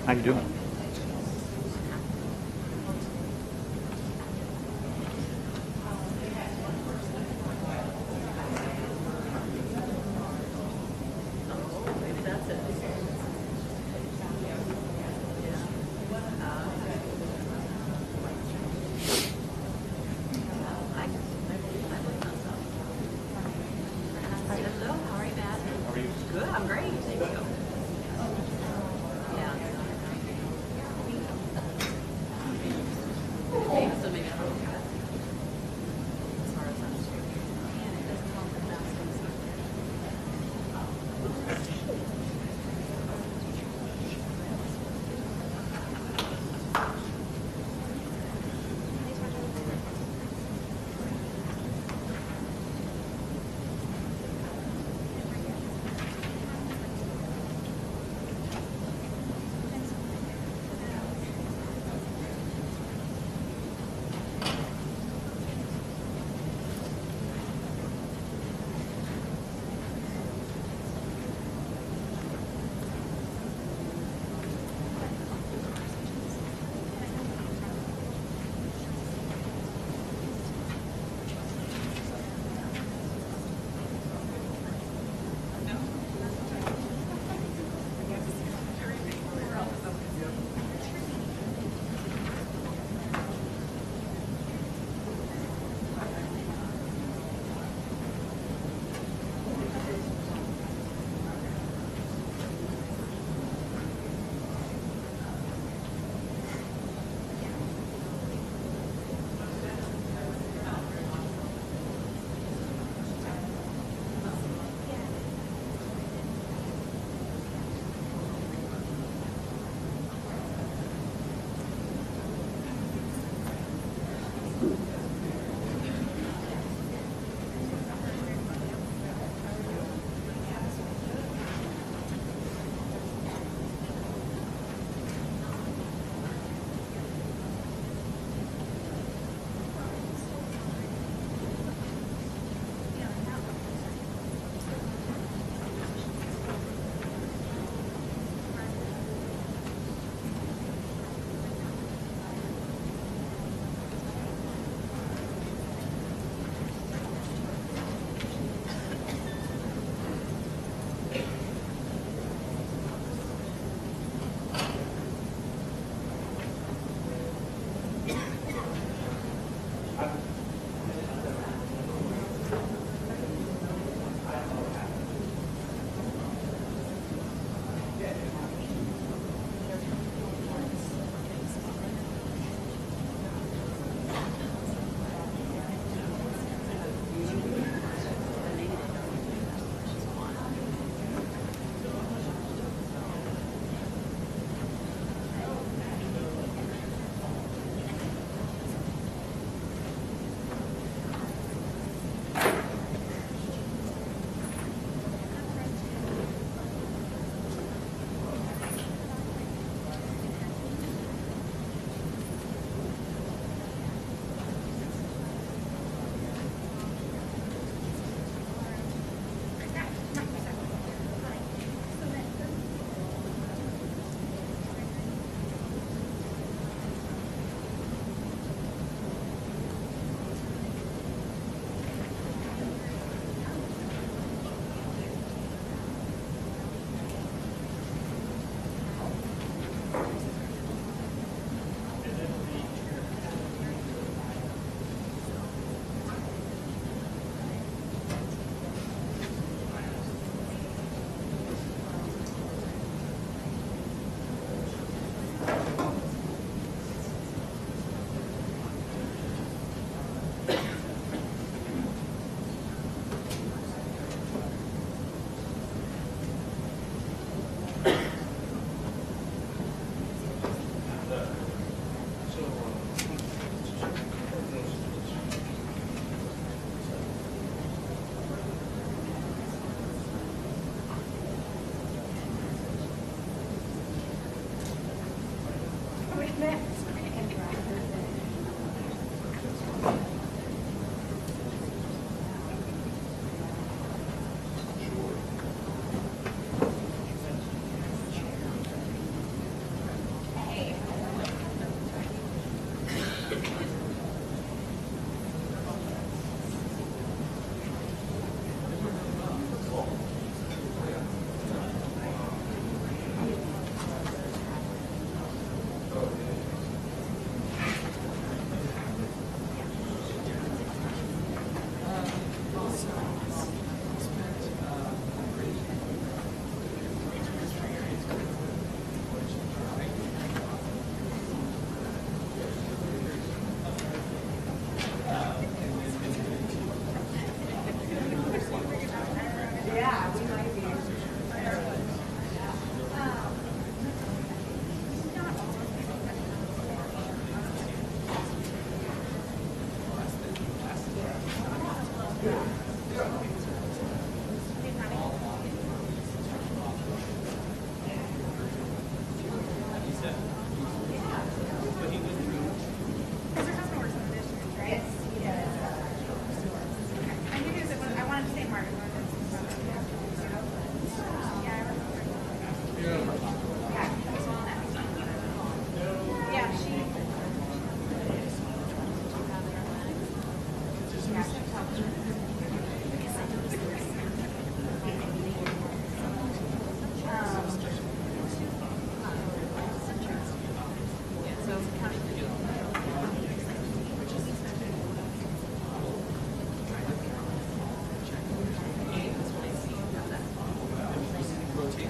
How you doing?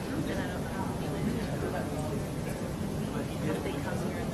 And I don't know if they come here and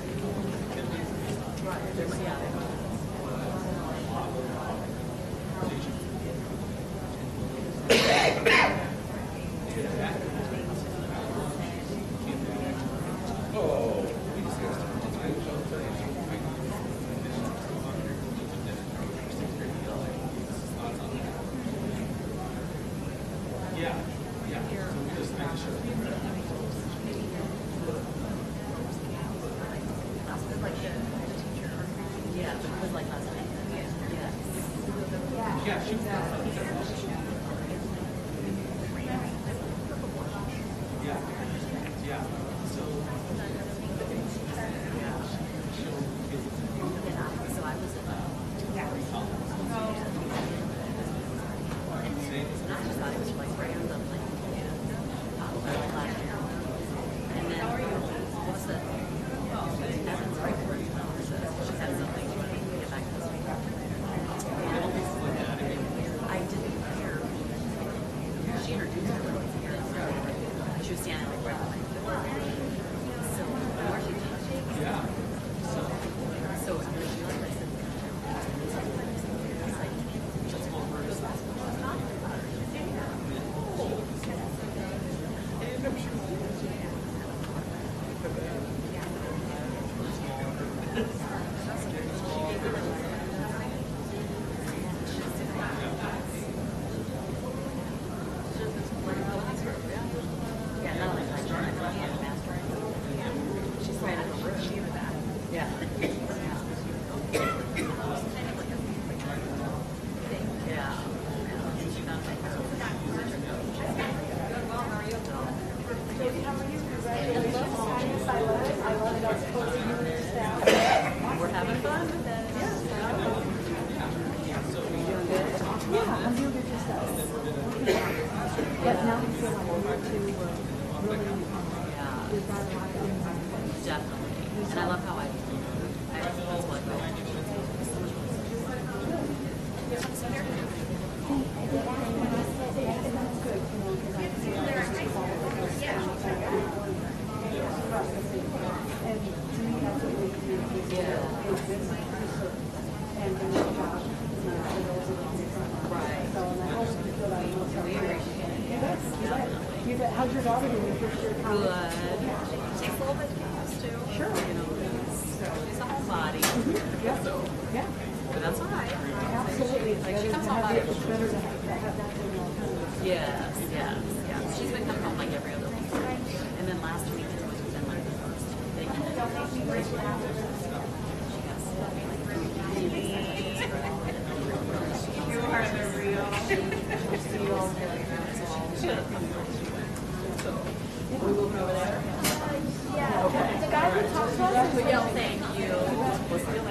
How's your daughter doing? good. Takes a little bit to get used to. Sure. You know, she's a homebody. Yeah. So, Yeah. but that's all right. Absolutely. It's Like, she better comes to home have about it's better to have that than alternative. Yes, yes, yes. She's been coming home like every other week. And then last weekend, which was then like the first thing. You are the real. We will go over there. Yeah. Okay. The guy who talks to us is Yeah, thank you. We'll see you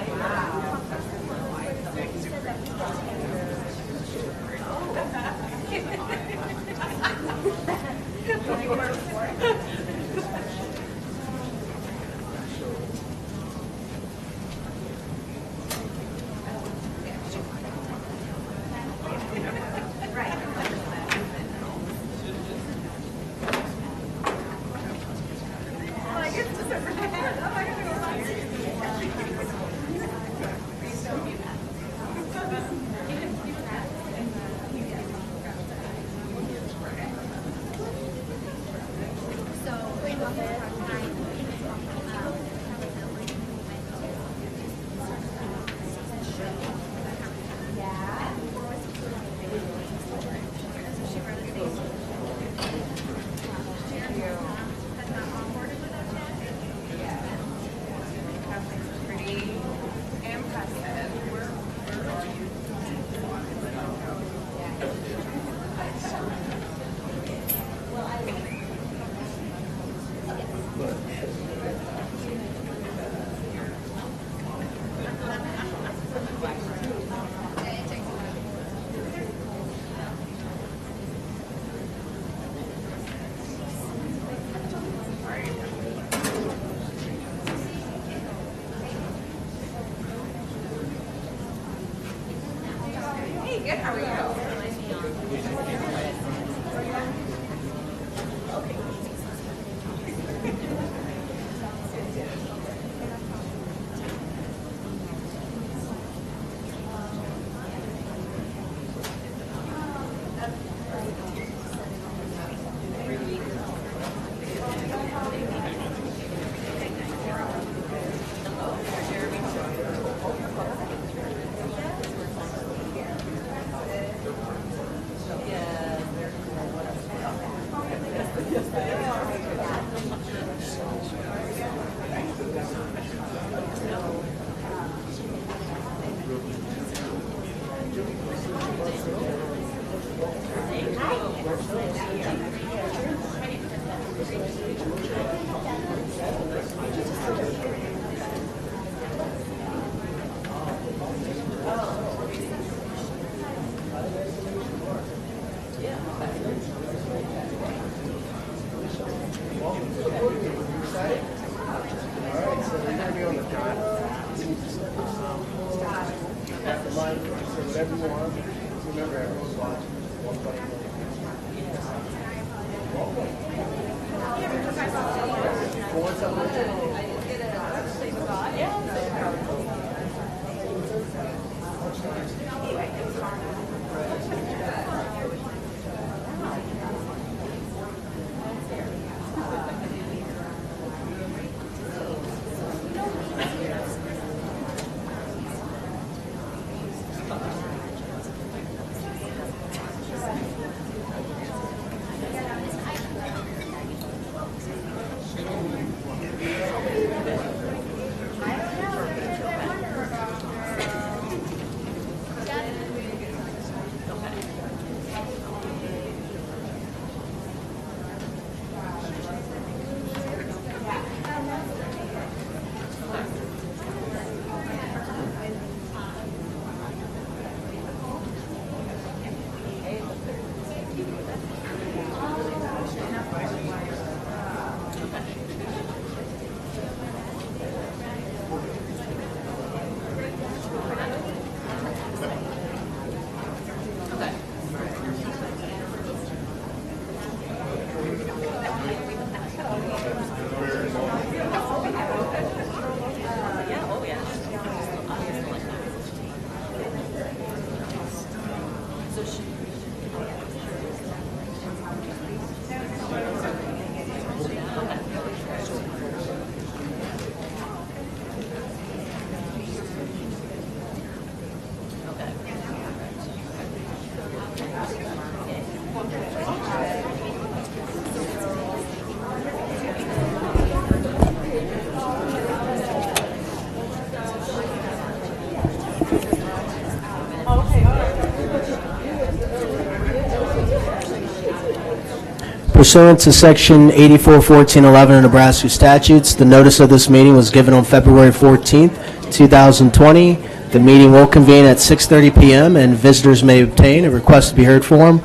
Pursuant to Section 841411 of Nebraska statutes, the notice of this meeting was given on February 14th, 2020. The meeting will convene at 6:30 p.m. and visitors may obtain a request to be heard from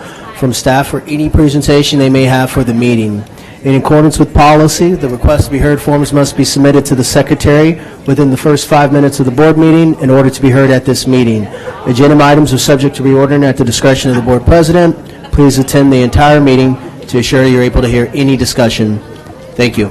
staff for any presentation they may have for the meeting. In accordance with policy, the request to be heard forms must be submitted to the secretary within the first 5 minutes of the board meeting in order to be heard at this meeting. Agenda items are subject to reordering at the discretion of the board president. Please attend the entire meeting to assure you're able to hear any discussion. Thank you.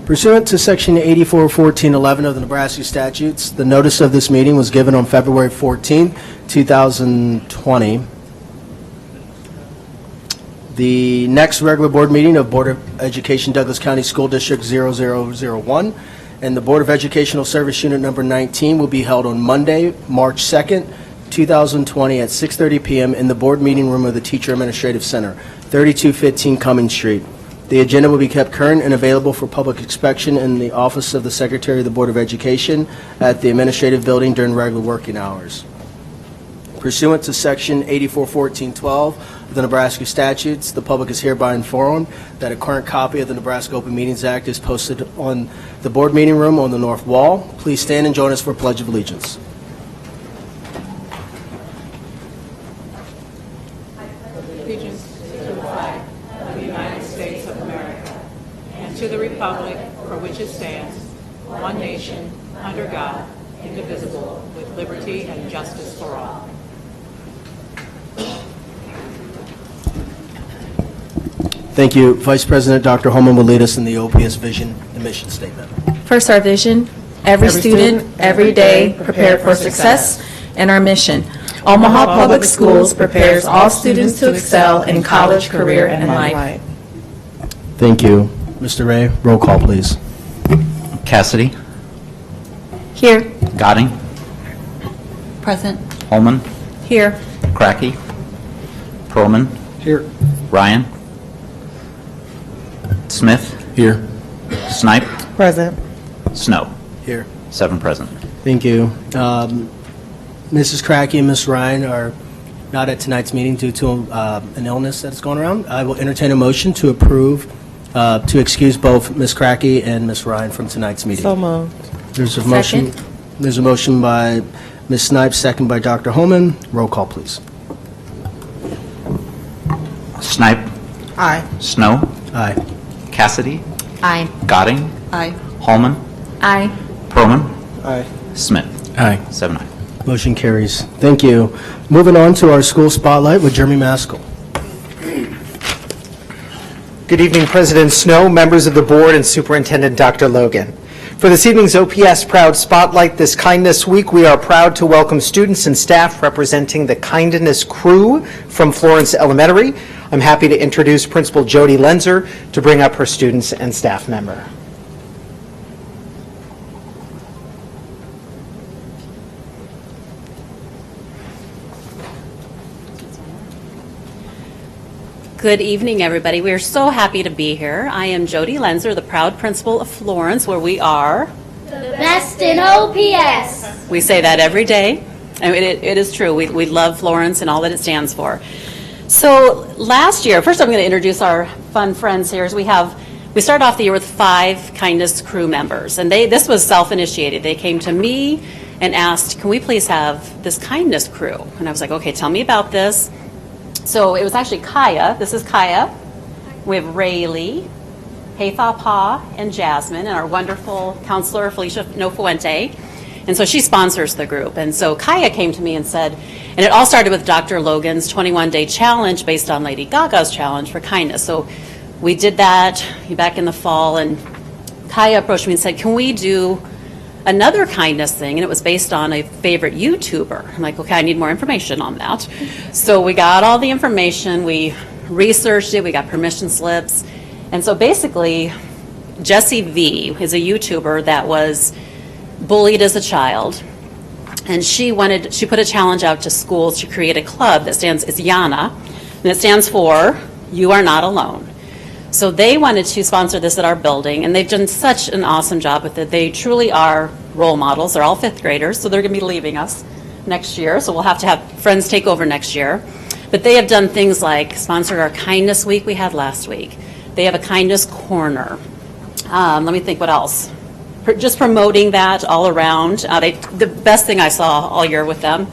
Pursuant to Section 841411 of the Nebraska statutes, the notice of this meeting was given on February 14, 2020. The next regular board meeting of Board of Education Douglas County School District 0001 and the Board of Educational Service Unit Number 19 will be held on Monday, March 2nd, 2020 at 6:30 p.m. in the board meeting room of the Teacher Administrative Center, 3215 Cummings Street. The agenda will be kept current and available for public inspection in the office of the Secretary of the Board of Education at the Administrative Building during regular working hours. Pursuant to Section 841412 of the Nebraska statutes, the public is hereby informed that a current copy of the Nebraska Open Meetings Act is posted on the board meeting room on the north wall. Please stand and join us for Pledge of Allegiance. Allegiance to the flag of the United States of America and to the republic for which it stands, one nation, under God, indivisible, with liberty and justice for all. Thank you. Vice President Dr. Holman will lead us in the OPS vision and mission statement. First, our vision, every student, every day, prepared for success, and our mission. Omaha Public Schools prepares all students to excel in college, career, and life. Thank you. Mr. Ray, roll call, please. Cassidy, Here. Gadding, Present. Holman, Here. Cracky, Perlman, Here. Ryan, Smith, Here. Snipe, Present. Snow. Here. 7 present. Thank you. Mrs. Cracky and Ms. Ryan are not at tonight's meeting due to an illness that's going around. I will entertain a motion to approve, to excuse both Ms. Cracky and Ms. Ryan from tonight's meeting. So moved. There's a motion. Second. There's a motion by Ms. Snipes, second by Dr. Holman. Roll call, please. Snipe, Aye. Snow, Aye. Cassidy, Aye. Gadding, Aye. Holman, Aye. Perlman, Aye. Smith. Aye. 7-9. Motion carries. Thank you. Moving on to our school spotlight with Jeremy Maskell. Good evening, President Snow, members of the board, and Superintendent Dr. Logan. For this evening's OPS Proud Spotlight this Kindness Week, we are proud to welcome students and staff representing the Kindness Crew from Florence Elementary. I'm happy to introduce Principal Jody Lenzer to bring up her students and staff member. Good evening, everybody. We are so happy to be here. I am Jody Lenzer, the proud principal of Florence, where we are. Best in OPS. We say that every day. I mean, it is true. We love Florence and all that it stands for. So last year, first I'm going to introduce our fun friends here. We started off the year with 5 Kindness Crew members, and this was self-initiated. They came to me and asked, can we please have this Kindness Crew? And I was like, okay, tell me about this. So it was actually Kaya. This is Kaya. We have Rayleigh, Haytha Pa, and Jasmine, and our wonderful counselor, Felicia Nofuente. And so she sponsors the group. And so Kaya came to me and said, and it all started with Dr. Logan's 21-day challenge based on Lady Gaga's challenge for kindness. So we did that back in the fall, and Kaya approached me and said, can we do another kindness thing? And it was based on a favorite YouTuber. I'm like, okay, I need more information on that. So we got all the information, we researched it, we got permission slips. And so basically, Jessie V is a YouTuber that was bullied as a child. And she put a challenge out to schools to create a club that it's YANA, and it stands for You Are Not Alone. So they wanted to sponsor this at our building, and they've done such an awesome job with it. They truly are role models. They're all 5th graders, so they're going to be leaving us next year, so we'll have to have friends take over next year. But they have done things like sponsored our Kindness Week we had last week. They have a Kindness Corner. Let me think what else. Just promoting that all around. The best thing I saw all year with them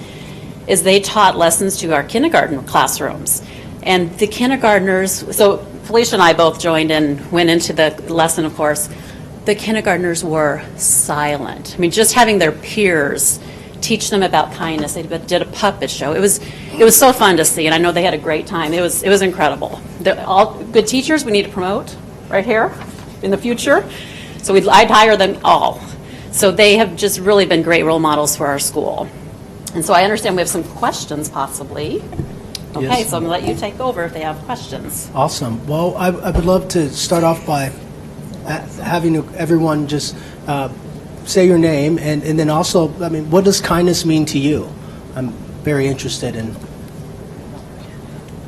is they taught lessons to our kindergarten classrooms. And the kindergartners, so Felicia and I both joined and went into the lesson, of course. The kindergartners were silent. I mean, just having their peers teach them about kindness. They did a puppet show. It was so fun to see, and I know they had a great time. It was incredible. They're all good teachers we need to promote right here in the future. So I'd hire them all. So they have just really been great role models for our school. And so I understand we have some questions possibly. Okay, Yes. so I'm going to let you take over if they have questions. Awesome. Well, I would love to start off by having everyone just say your name, and then also, I mean, what does kindness mean to you? I'm very interested in.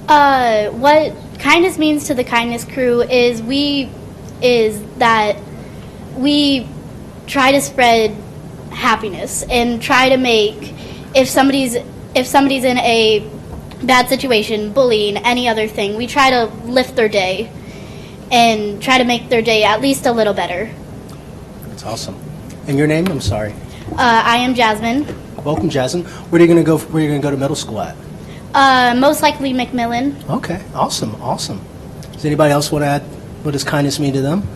What kindness means to the kindness crew is that we try to spread happiness and try to make, if somebody's in a bad situation, bullying, any other thing, we try to lift their day and try to make their day at least a little better. That's awesome. And your name? I'm sorry. I am Jasmine. Welcome, Jasmine. Where are you going to go? Where are you going to go to middle school at? Most likely Macmillan. Okay. Awesome. Awesome. Does anybody else want to add? What does kindness mean to them?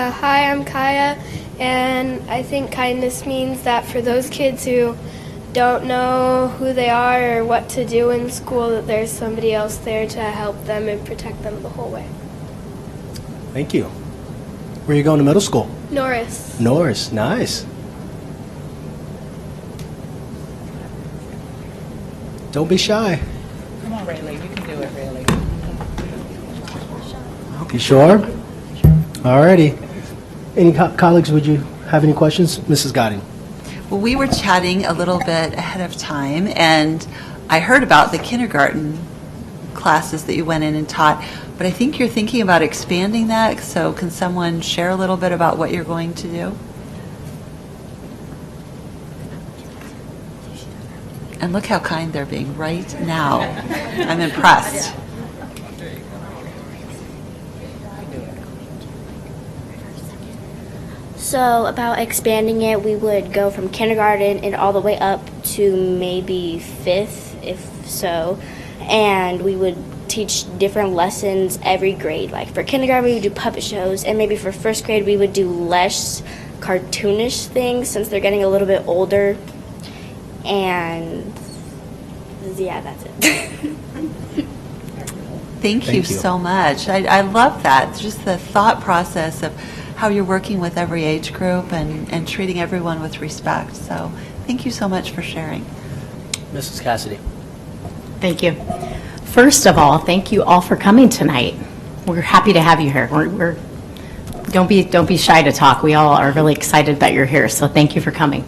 Hi, I'm Kaya, and I think kindness means that for those kids who don't know who they are or what to do in school, that there's somebody else there to help them and protect them the whole way. Thank you. Where are you going to middle school? Norris. Norris. Nice. Don't be shy. Come on, Rayleigh, you can do it, Rayleigh. You sure? All righty. Any colleagues, would you have any questions? Mrs. Godding. Well, we were chatting a little bit ahead of time, and I heard about the kindergarten classes that you went in and taught, but I think you're thinking about expanding that, so can someone share a little bit about what you're going to do? And look how kind they're being right now. I'm impressed. So about expanding it, we would go from kindergarten and all the way up to maybe 5th, if so, and we would teach different lessons every grade. Like for kindergarten, we would do puppet shows, and maybe for 1st grade, we would do less cartoonish things since they're getting a little bit older. And yeah, that's it. Thank you you. so much. I love that, just the thought process of how you're working with every age group and treating everyone with respect. So thank you so much for sharing. Mrs. Cassidy. Thank you. First of all, thank you all for coming tonight. We're happy to have you here. Don't be shy to talk. We all are really excited that you're here, so thank you for coming.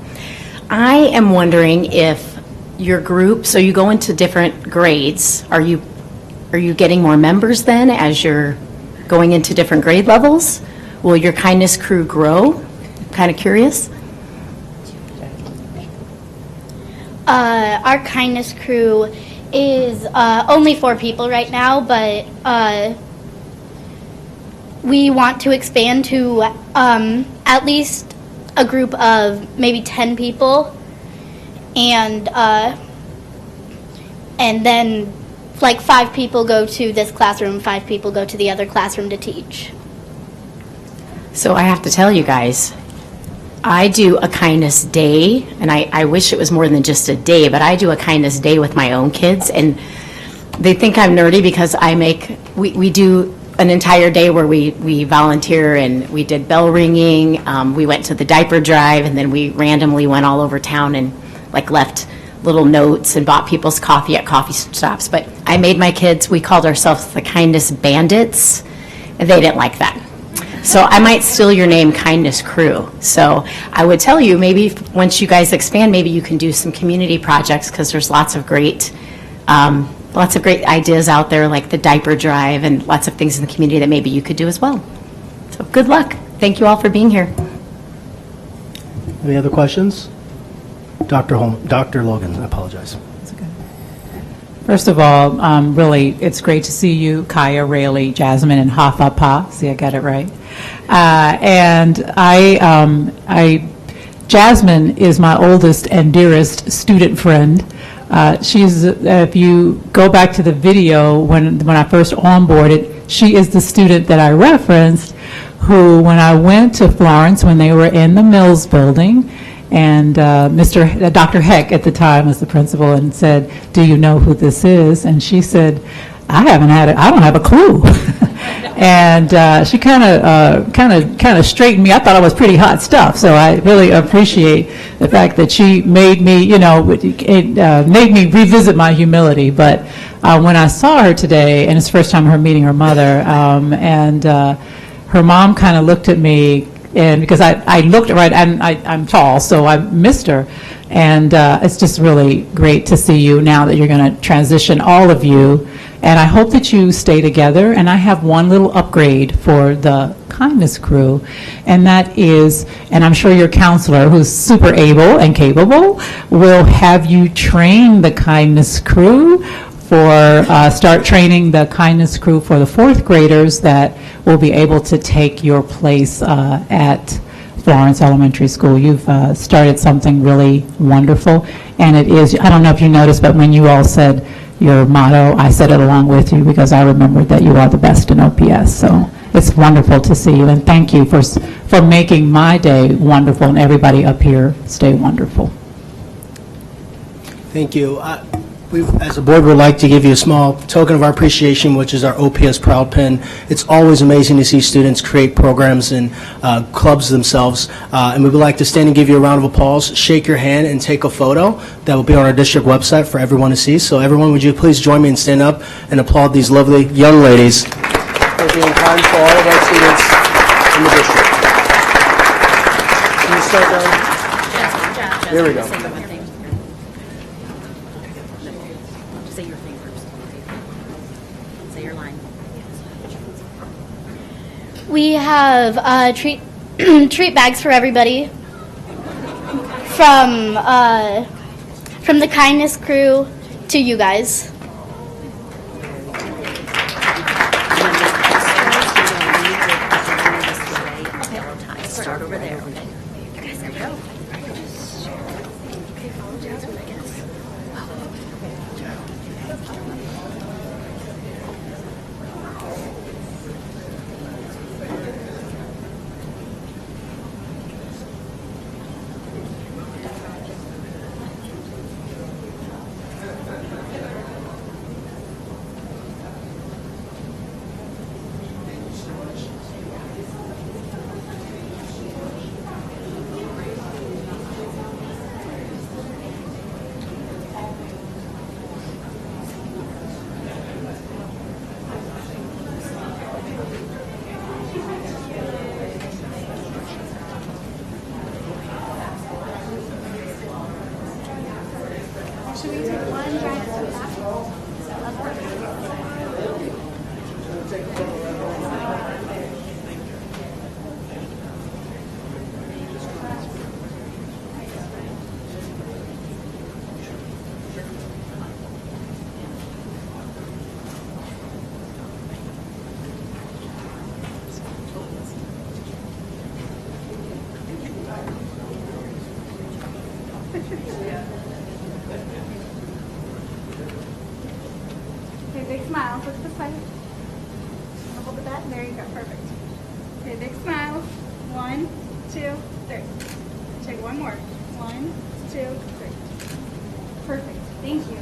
I am wondering if your group, so you go into different grades, are you getting more members then as you're going into different grade levels? Will your kindness crew grow? Kind of curious. Our kindness crew is only 4 people right now, but we want to expand to at least a group of maybe 10 people, and then like 5 people go to this classroom, 5 people go to the other classroom to teach. So I have to tell you guys, I do a kindness day, and I wish it was more than just a day, but I do a kindness day with my own kids, and they think I'm nerdy because we do an entire day where we volunteer, and we did bell ringing, we went to the diaper drive, and then we randomly went all over town and like left little notes and bought people's coffee at coffee stops. But I made my kids, we called ourselves the Kindness Bandits, and they didn't like that. So I might steal your name, Kindness Crew. So I would tell you, maybe once you guys expand, maybe you can do some community projects, because there's lots of great ideas out there, like the diaper drive and lots of things in the community that maybe you could do as well. So good luck. Thank you all for being here. Any other questions? Dr. Logan, I apologize. First of all, really, it's great to see you, Kaya, Rayleigh, Jasmine, and Hafapa. See, I got it right. And Jasmine is my oldest and dearest student friend. She's, if you go back to the video when I first onboarded, she is the student that I referenced, who, when I went to Florence, when they were in the Mills building, and Dr. Heck at the time was the principal and said, "Do you know who this is?" And she said, I don't have a clue. And she kind of straightened me. I thought I was pretty hot stuff, so I really appreciate the fact that she made me, made me revisit my humility. But when I saw her today, and it's the first time her meeting her mother, and her mom kind of looked at me, and because I looked right, and I'm tall, so I missed her. And it's just really great to see you now that you're going to transition, all of you. And I hope that you stay together. And I have one little upgrade for the Kindness Crew, and that is, and I'm sure your counselor, who's super able and capable, will have you train the Kindness Crew start training the Kindness Crew for the fourth graders that will be able to take your place at Florence Elementary School. You've started something really wonderful, and it is, I don't know if you noticed, but when you all said your motto, I said it along with you because I remembered that you are the best in OPS. So it's wonderful to see you, and thank you for making my day wonderful, and everybody up here stay wonderful. Thank you. We, as a board, would like to give you a small token of our appreciation, which is our OPS Proud Pin. It's always amazing to see students create programs and clubs themselves, and we would like to stand and give you a round of applause, shake your hand, and take a photo that will be on our district website for everyone to see. So everyone, would you please join me and stand up and applaud these lovely young ladies for being kind for all of our students in the district. Can you start down? There we go. Say your thing first. Say your line. We have treat treat bags for everybody from the Kindness Crew to you guys. Start over there. Okay, big smile. Look this way. Hold the bat. There you go. Perfect. Okay, big smile. 1, 2, 3. Take one more. 1, 2, 3. Perfect. Thank you.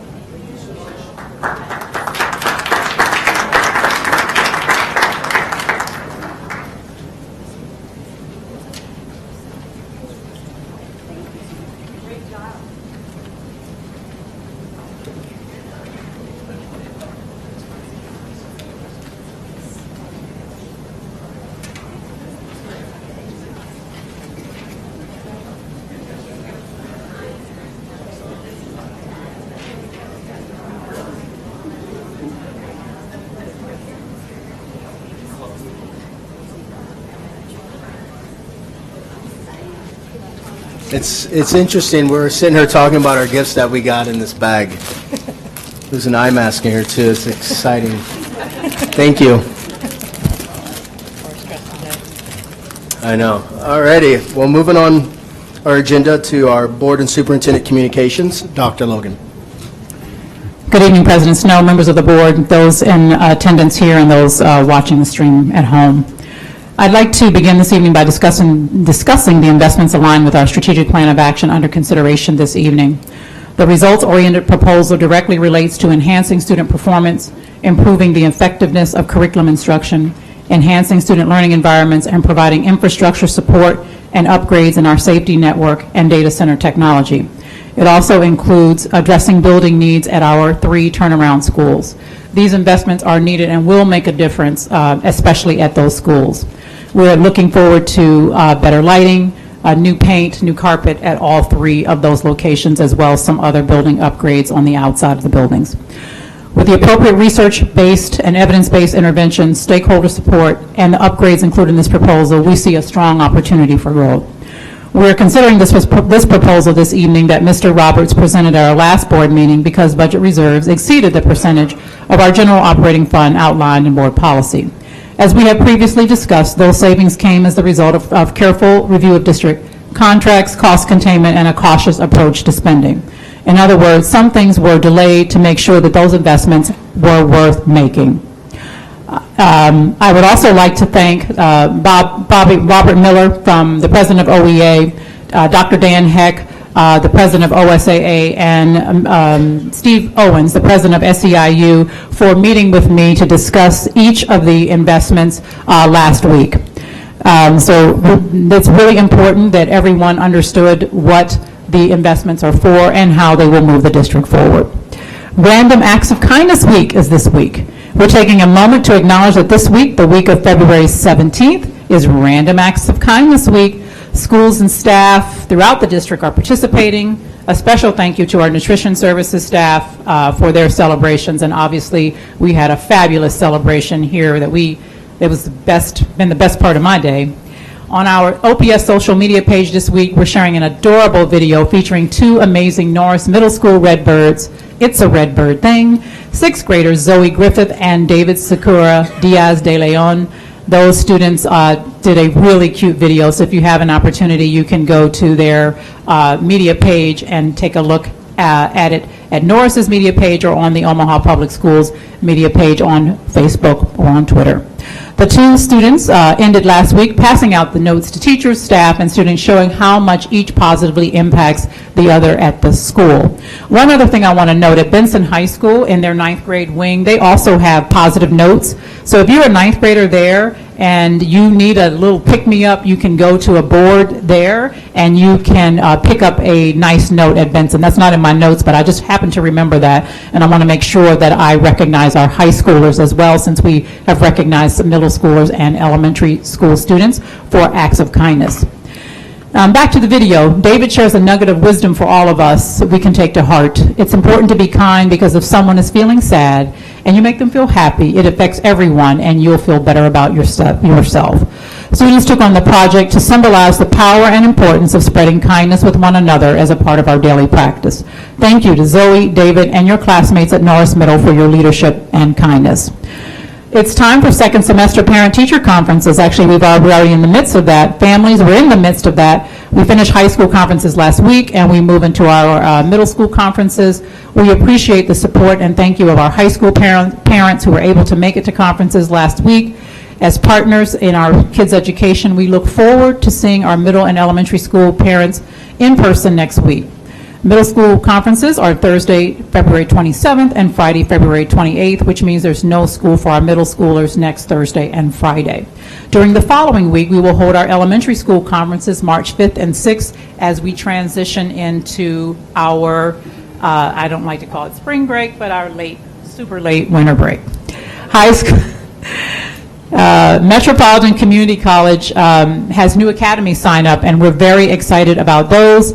It's interesting. We're sitting here talking about our gifts that we got in this bag. There's an eye mask in here too. It's exciting. Thank you. I know. Alrighty. Well, moving on our agenda to our board and superintendent communications. Dr. Logan. Good evening, President Snow, members of the board, those in attendance here, and those watching the stream at home. I'd like to begin this evening by discussing the investments aligned with our strategic plan of action under consideration this evening. The results-oriented proposal directly relates to enhancing student performance, improving the effectiveness of curriculum instruction, enhancing student learning environments, and providing infrastructure support and upgrades in our safety network and data center technology. It also includes addressing building needs at our 3 turnaround schools. These investments are needed and will make a difference, especially at those schools. We're looking forward to better lighting, new paint, new carpet at all 3 of those locations, as well as some other building upgrades on the outside of the buildings. With the appropriate research-based and evidence-based interventions, stakeholder support, and the upgrades included in this proposal, we see a strong opportunity for growth. We're considering this proposal this evening that Mr. Roberts presented at our last board meeting because budget reserves exceeded the percentage of our general operating fund outlined in board policy. As we have previously discussed, those savings came as the result of careful review of district contracts, cost containment, and a cautious approach to spending. In other words, some things were delayed to make sure that those investments were worth making. I would also like to thank Robert Miller, from the president of OEA, Dr. Dan Heck, the president of OSAA, and Steve Owens, the president of SEIU, for meeting with me to discuss each of the investments last week. So it's really important that everyone understood what the investments are for and how they will move the district forward. Random Acts of Kindness Week is this week. We're taking a moment to acknowledge that this week, the week of February 17th, is Random Acts of Kindness Week. Schools and staff throughout the district are participating. A special thank you to our nutrition services staff for their celebrations, and obviously we had a fabulous celebration here that was been the best part of my day. On our OPS social media page this week, we're sharing an adorable video featuring 2 amazing Norris Middle School Redbirds, It's a Redbird Thing, 6th graders Zoe Griffith and David Sakura Diaz de Leon. Those students did a really cute video, so if you have an opportunity, you can go to their media page and take a look at it at Norris's media page or on the Omaha Public Schools media page on Facebook or on Twitter. The 2 students ended last week passing out the notes to teachers, staff, and students, showing how much each positively impacts the other at the school. One other thing I want to note, at Benson High School, in their 9th grade wing, they also have positive notes. So if you're a 9th grader there and you need a little pick-me-up, you can go to a board there and you can pick up a nice note at Benson. That's not in my notes, but I just happen to remember that, and I want to make sure that I recognize our high schoolers as well, since we have recognized some middle schoolers and elementary school students for acts of kindness. Back to the video. David shares a nugget of wisdom for all of us that we can take to heart. It's important to be kind, because if someone is feeling sad and you make them feel happy, it affects everyone and you'll feel better about yourself. Students took on the project to symbolize the power and importance of spreading kindness with one another as a part of our daily practice. Thank you to Zoe, David, and your classmates at Norris Middle for your leadership and kindness. It's time for second semester parent-teacher conferences. Actually, we're already in the midst of that. Families, we're in the midst of that. We finished high school conferences last week, and we move into our middle school conferences. We appreciate the support and thank you of our high school parents who were able to make it to conferences last week. As partners in our kids' education, we look forward to seeing our middle and elementary school parents in person next week. Middle school conferences are Thursday, February 27th and Friday, February 28th, which means there's no school for our middle schoolers next Thursday and Friday. During the following week, we will hold our elementary school conferences March 5th and 6th as we transition into our, I don't like to call it spring break, but our super late winter break. High school. Metropolitan Community College has new academy sign up, and we're very excited about those.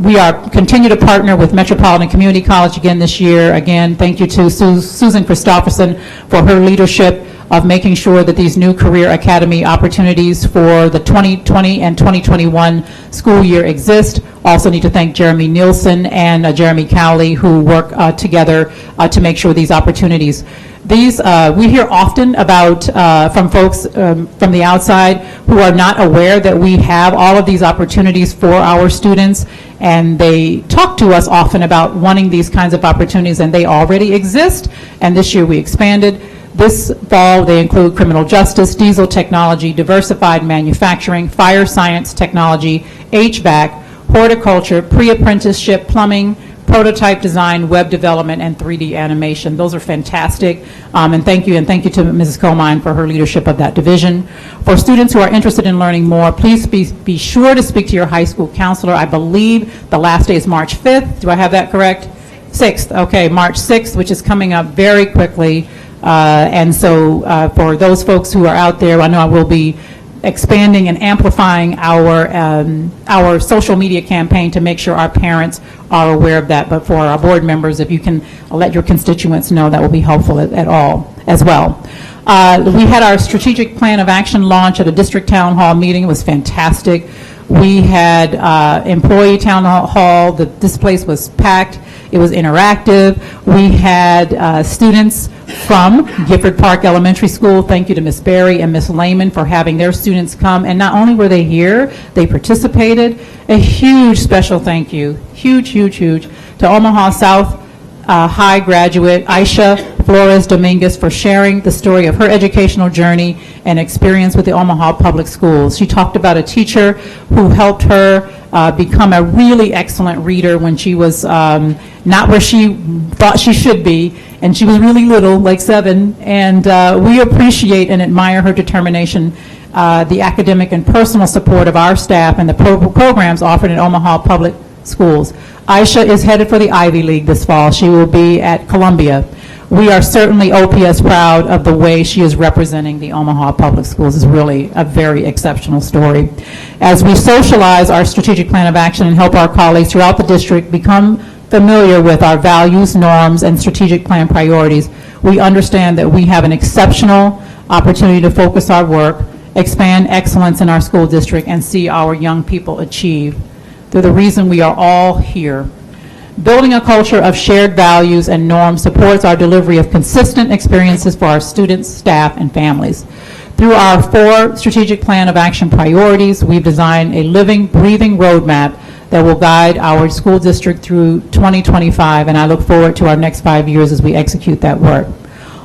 We continue to partner with Metropolitan Community College again this year. Again, thank you to Susan Christofferson for her leadership of making sure that these new career academy opportunities for the 2020 and 2021 school year exist. Also need to thank Jeremy Nielsen and Jeremy Cowley, who work together to make sure these opportunities. These, we hear often about from folks from the outside who are not aware that we have all of these opportunities for our students, and they talk to us often about wanting these kinds of opportunities, and they already exist, and this year we expanded. This fall, they include criminal justice, diesel technology, diversified manufacturing, fire science technology, HVAC, horticulture, pre-apprenticeship, plumbing, prototype design, web development, and 3D animation. Those are fantastic, and thank you to Mrs. Comine for her leadership of that division. For students who are interested in learning more, please be sure to speak to your high school counselor. I believe the last day is March 5th. Do I have that correct? 6th. Okay, March 6th, which is coming up very quickly. And so for those folks who are out there, I know I will be expanding and amplifying our social media campaign to make sure our parents are aware of that. But for our board members, if you can let your constituents know, that will be helpful at all as well. We had our strategic plan of action launch at a district town hall meeting. It was fantastic. We had employee town hall. This place was packed. It was interactive. We had students from Gifford Park Elementary School. Thank you to Ms. Berry and Ms. Lehman for having their students come. And not only were they here, they participated. A huge special thank you, huge to Omaha South High graduate Aisha Flores Dominguez for sharing the story of her educational journey and experience with the Omaha Public Schools. She talked about a teacher who helped her become a really excellent reader when she was not where she thought she should be, and she was really little, like 7, and we appreciate and admire her determination, the academic and personal support of our staff and the programs offered in Omaha Public Schools. Aisha is headed for the Ivy League this fall. She will be at Columbia. We are certainly OPS proud of the way she is representing the Omaha Public Schools. It's really a very exceptional story. As we socialize our strategic plan of action and help our colleagues throughout the district become familiar with our values, norms, and strategic plan priorities, we understand that we have an exceptional opportunity to focus our work, expand excellence in our school district, and see our young people achieve. They're the reason we are all here. Building a culture of shared values and norms supports our delivery of consistent experiences for our students, staff, and families. Through our 4 strategic plan of action priorities, we've designed a living, breathing roadmap that will guide our school district through 2025, and I look forward to our next 5 years as we execute that work.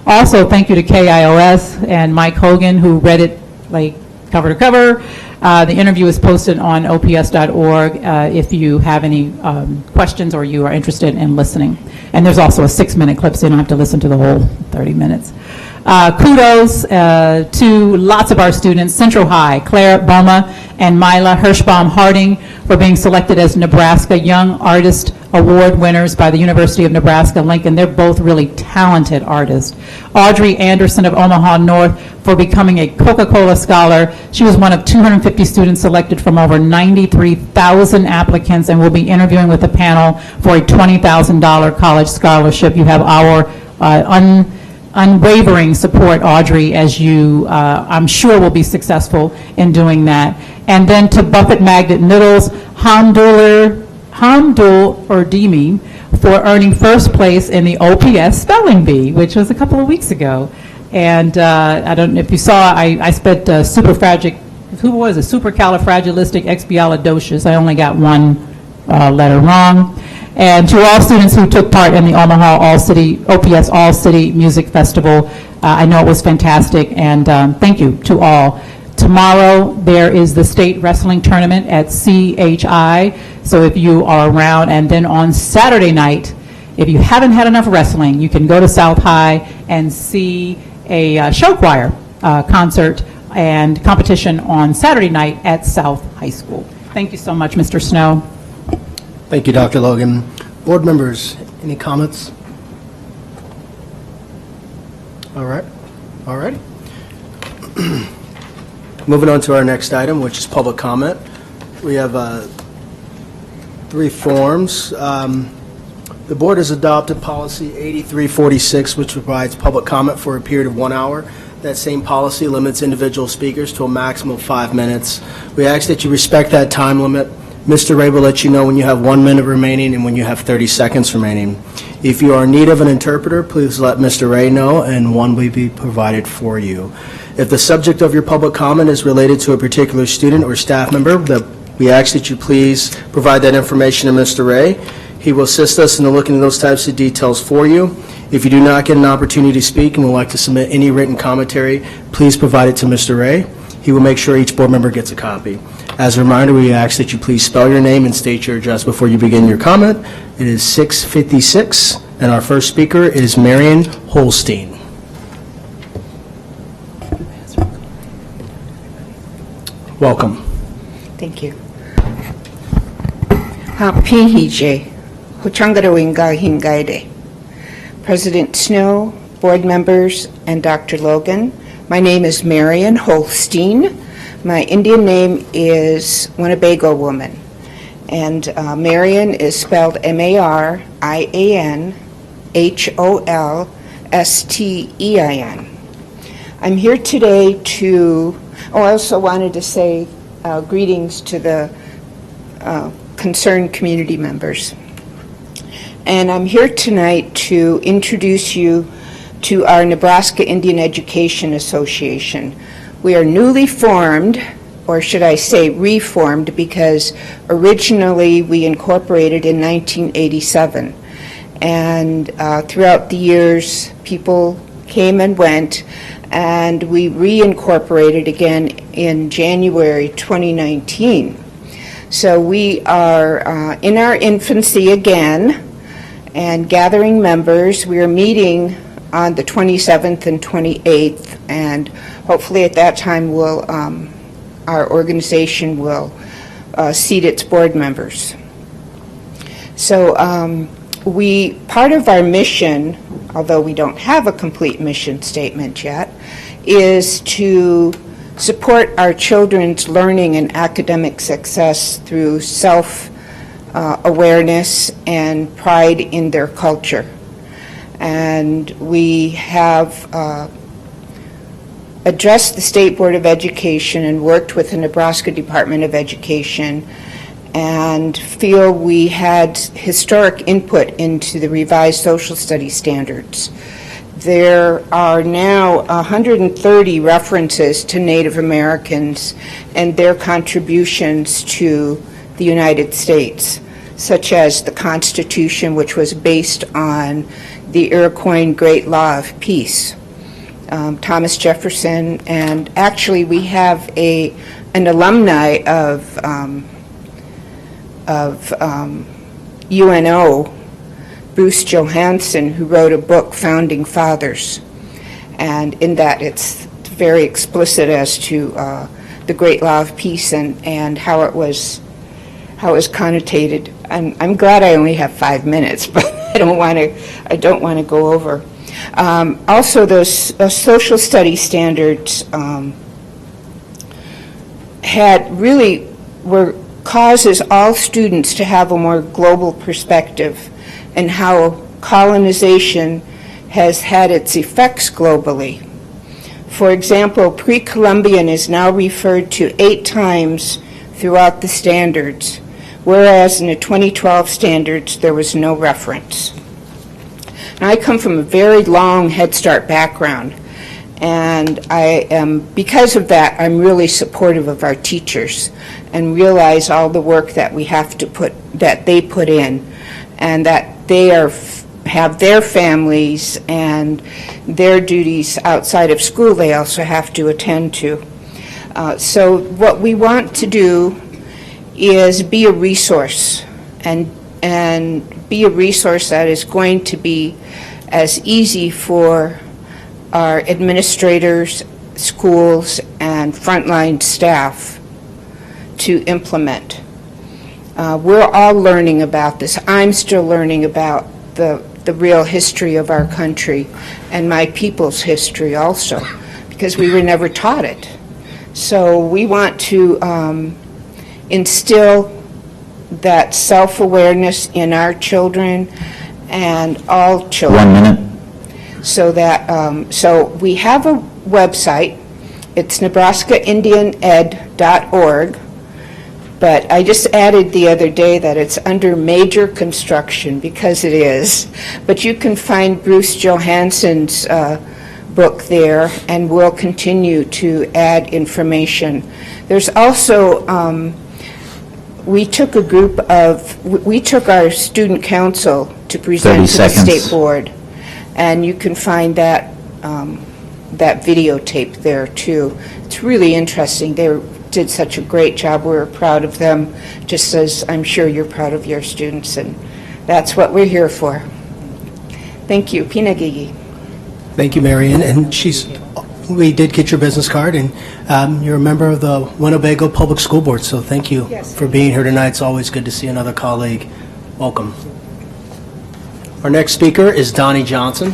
Also, thank you to KIOS and Mike Hogan, who read it like cover to cover. The interview is posted on ops.org if you have any questions or you are interested in listening. And there's also a 6-minute clip, so you don't have to listen to the whole 30 minutes. Kudos to lots of our students, Central High, Claire Boma and Mila Hirschbaum Harding, for being selected as Nebraska Young Artist Award winners by the University of Nebraska-Lincoln. They're both really talented artists. Audrey Anderson of Omaha North for becoming a Coca-Cola Scholar. She was one of 250 students selected from over 93,000 applicants and will be interviewing with a panel for a $20,000 college scholarship. You have our unwavering support, Audrey, as you, I'm sure, will be successful in doing that. And then to Buffett Magnet Middle's Hamdul Urdimi for earning first place in the OPS Spelling Bee, which was a couple of weeks ago. And I don't know if you saw, I spent supercalifragilisticexpialidocious. I only got one letter wrong. And to all students who took part in the Omaha OPS All-City Music Festival, I know it was fantastic, and thank you to all. Tomorrow, there is the state wrestling tournament at CHI, so if you are around, and then on Saturday night, if you haven't had enough wrestling, you can go to South High and see a show choir concert and competition on Saturday night at South High School. Thank you so much, Mr. Snow. Thank you, Dr. Logan. Board members, any comments? All right. All right. Moving on to our next item, which is public comment. We have 3 forms. The board has adopted policy 8346, which provides public comment for a period of 1 hour. That same policy limits individual speakers to a maximum of 5 minutes. We ask that you respect that time limit. Mr. Ray will let you know when you have 1 minute remaining and when you have 30 seconds remaining. If you are in need of an interpreter, please let Mr. Ray know, and one will be provided for you. If the subject of your public comment is related to a particular student or staff member, we ask that you please provide that information to Mr. Ray. He will assist us in looking at those types of details for you. If you do not get an opportunity to speak and would like to submit any written commentary, please provide it to Mr. Ray. He will make sure each board member gets a copy. As a reminder, we ask that you please spell your name and state your address before you begin your comment. It is 6:56, and our first speaker is Marion Holstein. Welcome. Thank you. Pihije, Huchangara Hingaide. President Snow, board members, and Dr. Logan, my name is Marion Holstein. My Indian name is Winnebago woman, and Marion is spelled Marianholstein. I'm here today to, I also wanted to say greetings to the concerned community members. And I'm here tonight to introduce you to our Nebraska Indian Education Association. We are newly formed, or should I say reformed, because originally we incorporated in 1987. And throughout the years, people came and went, and we reincorporated again in January 2019. So we are in our infancy again and gathering members. We are meeting on the 27th and 28th, and hopefully at that time we'll, our organization will seat its board members. So part of our mission, although we don't have a complete mission statement yet, is to support our children's learning and academic success through self-awareness and pride in their culture. And we have addressed the State Board of Education and worked with the Nebraska Department of Education and feel we had historic input into the revised social studies standards. There are now 130 references to Native Americans and their contributions to the United States, such as the Constitution, which was based on the Iroquois Great Law of Peace, Thomas Jefferson, and actually we have an alumni of UNO, Bruce Johansson, who wrote a book, Founding Fathers, and in that it's very explicit as to the Great Law of Peace and how it was connotated. I'm glad I only have 5 minutes, but I don't want to go over. Also, those social studies standards causes all students to have a more global perspective and how colonization has had its effects globally. For example, pre-Columbian is now referred to 8 times throughout the standards, whereas in the 2012 standards there was no reference. Now, I come from a very long Head Start background, and because of that, I'm really supportive of our teachers and realize all the work that they put in, and that they have their families and their duties outside of school they also have to attend to. So what we want to do is be a resource, and be a resource that is going to be as easy for our administrators, schools, and frontline staff to implement. We're all learning about this. I'm still learning about the real history of our country and my people's history also, because we were never taught it. So we want to instill that self-awareness in our children and all children. 1 minute. So that so we have a website. It's nebraskaindianed.org, but I just added the other day that it's under major construction, because it is. But you can find Bruce Johansson's book there, and we'll continue to add information. There's also we took our student council to present to the state board, and you can find that videotape there too. It's really interesting. did such a great job. We're proud of them, just as I'm sure you're proud of your students, and that's what we're here for. Thank you. Pinagigi. Thank you, Marion. And we did get your business card, and you're a member of the Winnebago Public School Board, so thank you for being here tonight. It's always good to see another colleague. Welcome. Our next speaker is Donnie Johnson.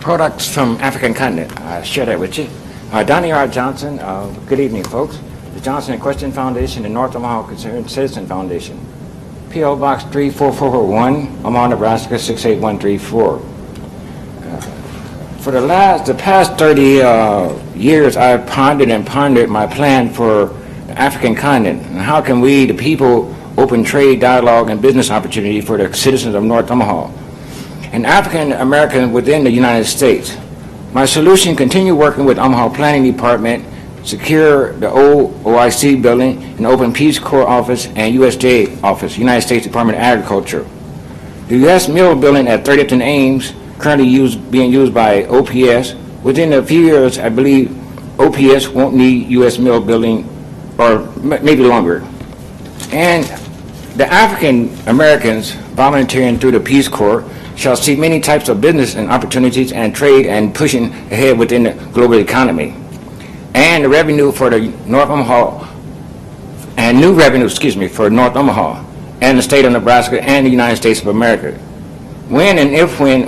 Products from African continent. I share that with you. Donnie R. Johnson. Good evening, folks. The Johnson and Question Foundation and North Omaha Concerned Citizen Foundation. P.O. Box 34441, Omaha, Nebraska 68134. For the past 30 years, I've pondered my plan for the African continent and how can we, the people, open trade, dialogue, and business opportunity for the citizens of North Omaha and African Americans within the United States. My solution: continue working with Omaha Planning Department, secure the old OIC building, and open Peace Corps office and USDA office, United States Department of Agriculture. The U.S. Mill building at 30th and Ames, currently being used by OPS. Within a few years, I believe OPS won't need U.S. Mill building, or maybe longer. And the African Americans volunteering through the Peace Corps shall see many types of business and opportunities and trade and pushing ahead within the global economy. And the revenue for the North Omaha, and new revenue, for North Omaha and the state of Nebraska and the United States of America. When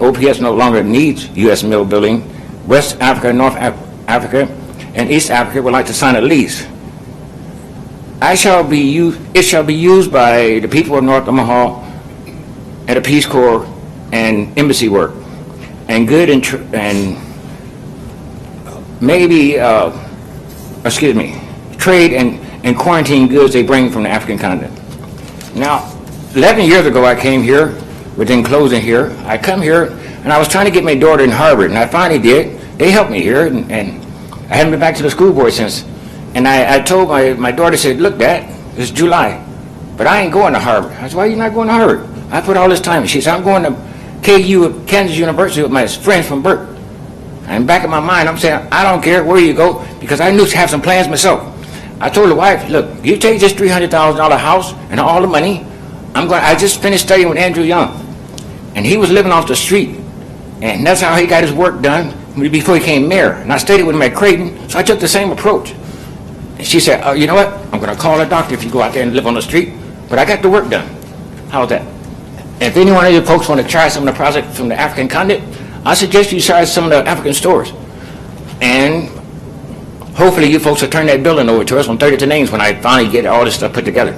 OPS no longer needs U.S. Mill building, West Africa, North Africa, and East Africa would like to sign a lease. It shall be used by the people of North Omaha at a Peace Corps and embassy work, and good and maybe trade and quarantine goods they bring from the African continent. Now, 11 years ago I came here, within closing here, I come here and I was trying to get my daughter in Harvard, and I finally did. They helped me here, and I haven't been back to the school board since. And I told my daughter, said, look, Dad, it's July, but I ain't going to Harvard. I said, why are you not going to Harvard? I put all this time in. She said, I'm going to KU, Kansas University, with my friends from Burke. And back in my mind, I'm saying, I don't care where you go, because I knew to have some plans myself. I told the wife, look, you take this $300,000 house and all the money. I just finished studying with Andrew Young, and he was living off the street, and that's how he got his work done before he became mayor. And I studied with him at Creighton, so I took the same approach. And she said, oh, you know what? I'm going to call a doctor if you go out there and live on the street, but I got the work done. How's that? If any one of you folks want to try some of the products from the African continent, I suggest you try some of the African stores. And hopefully you folks will turn that building over to us on 30th and Ames when I finally get all this stuff put together.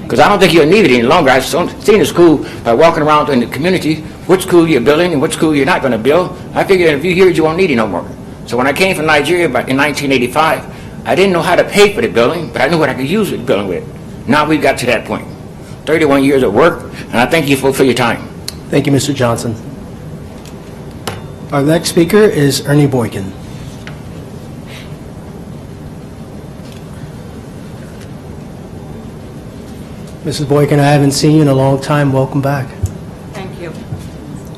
Because I don't think you'll need it any longer. I've seen the school by walking around in the community, which school you're building and which school you're not going to build. I figured in a few years you won't need it no more. So when I came from Nigeria in 1985, I didn't know how to pay for the building, but I knew what I could use the building with. Now we've got to that point. 31 years of work, and I thank you for your time. Thank you, Mr. Johnson. Our next speaker is Ernie Boykin. Mrs. Boykin, I haven't seen you in a long time. Welcome back. Thank you.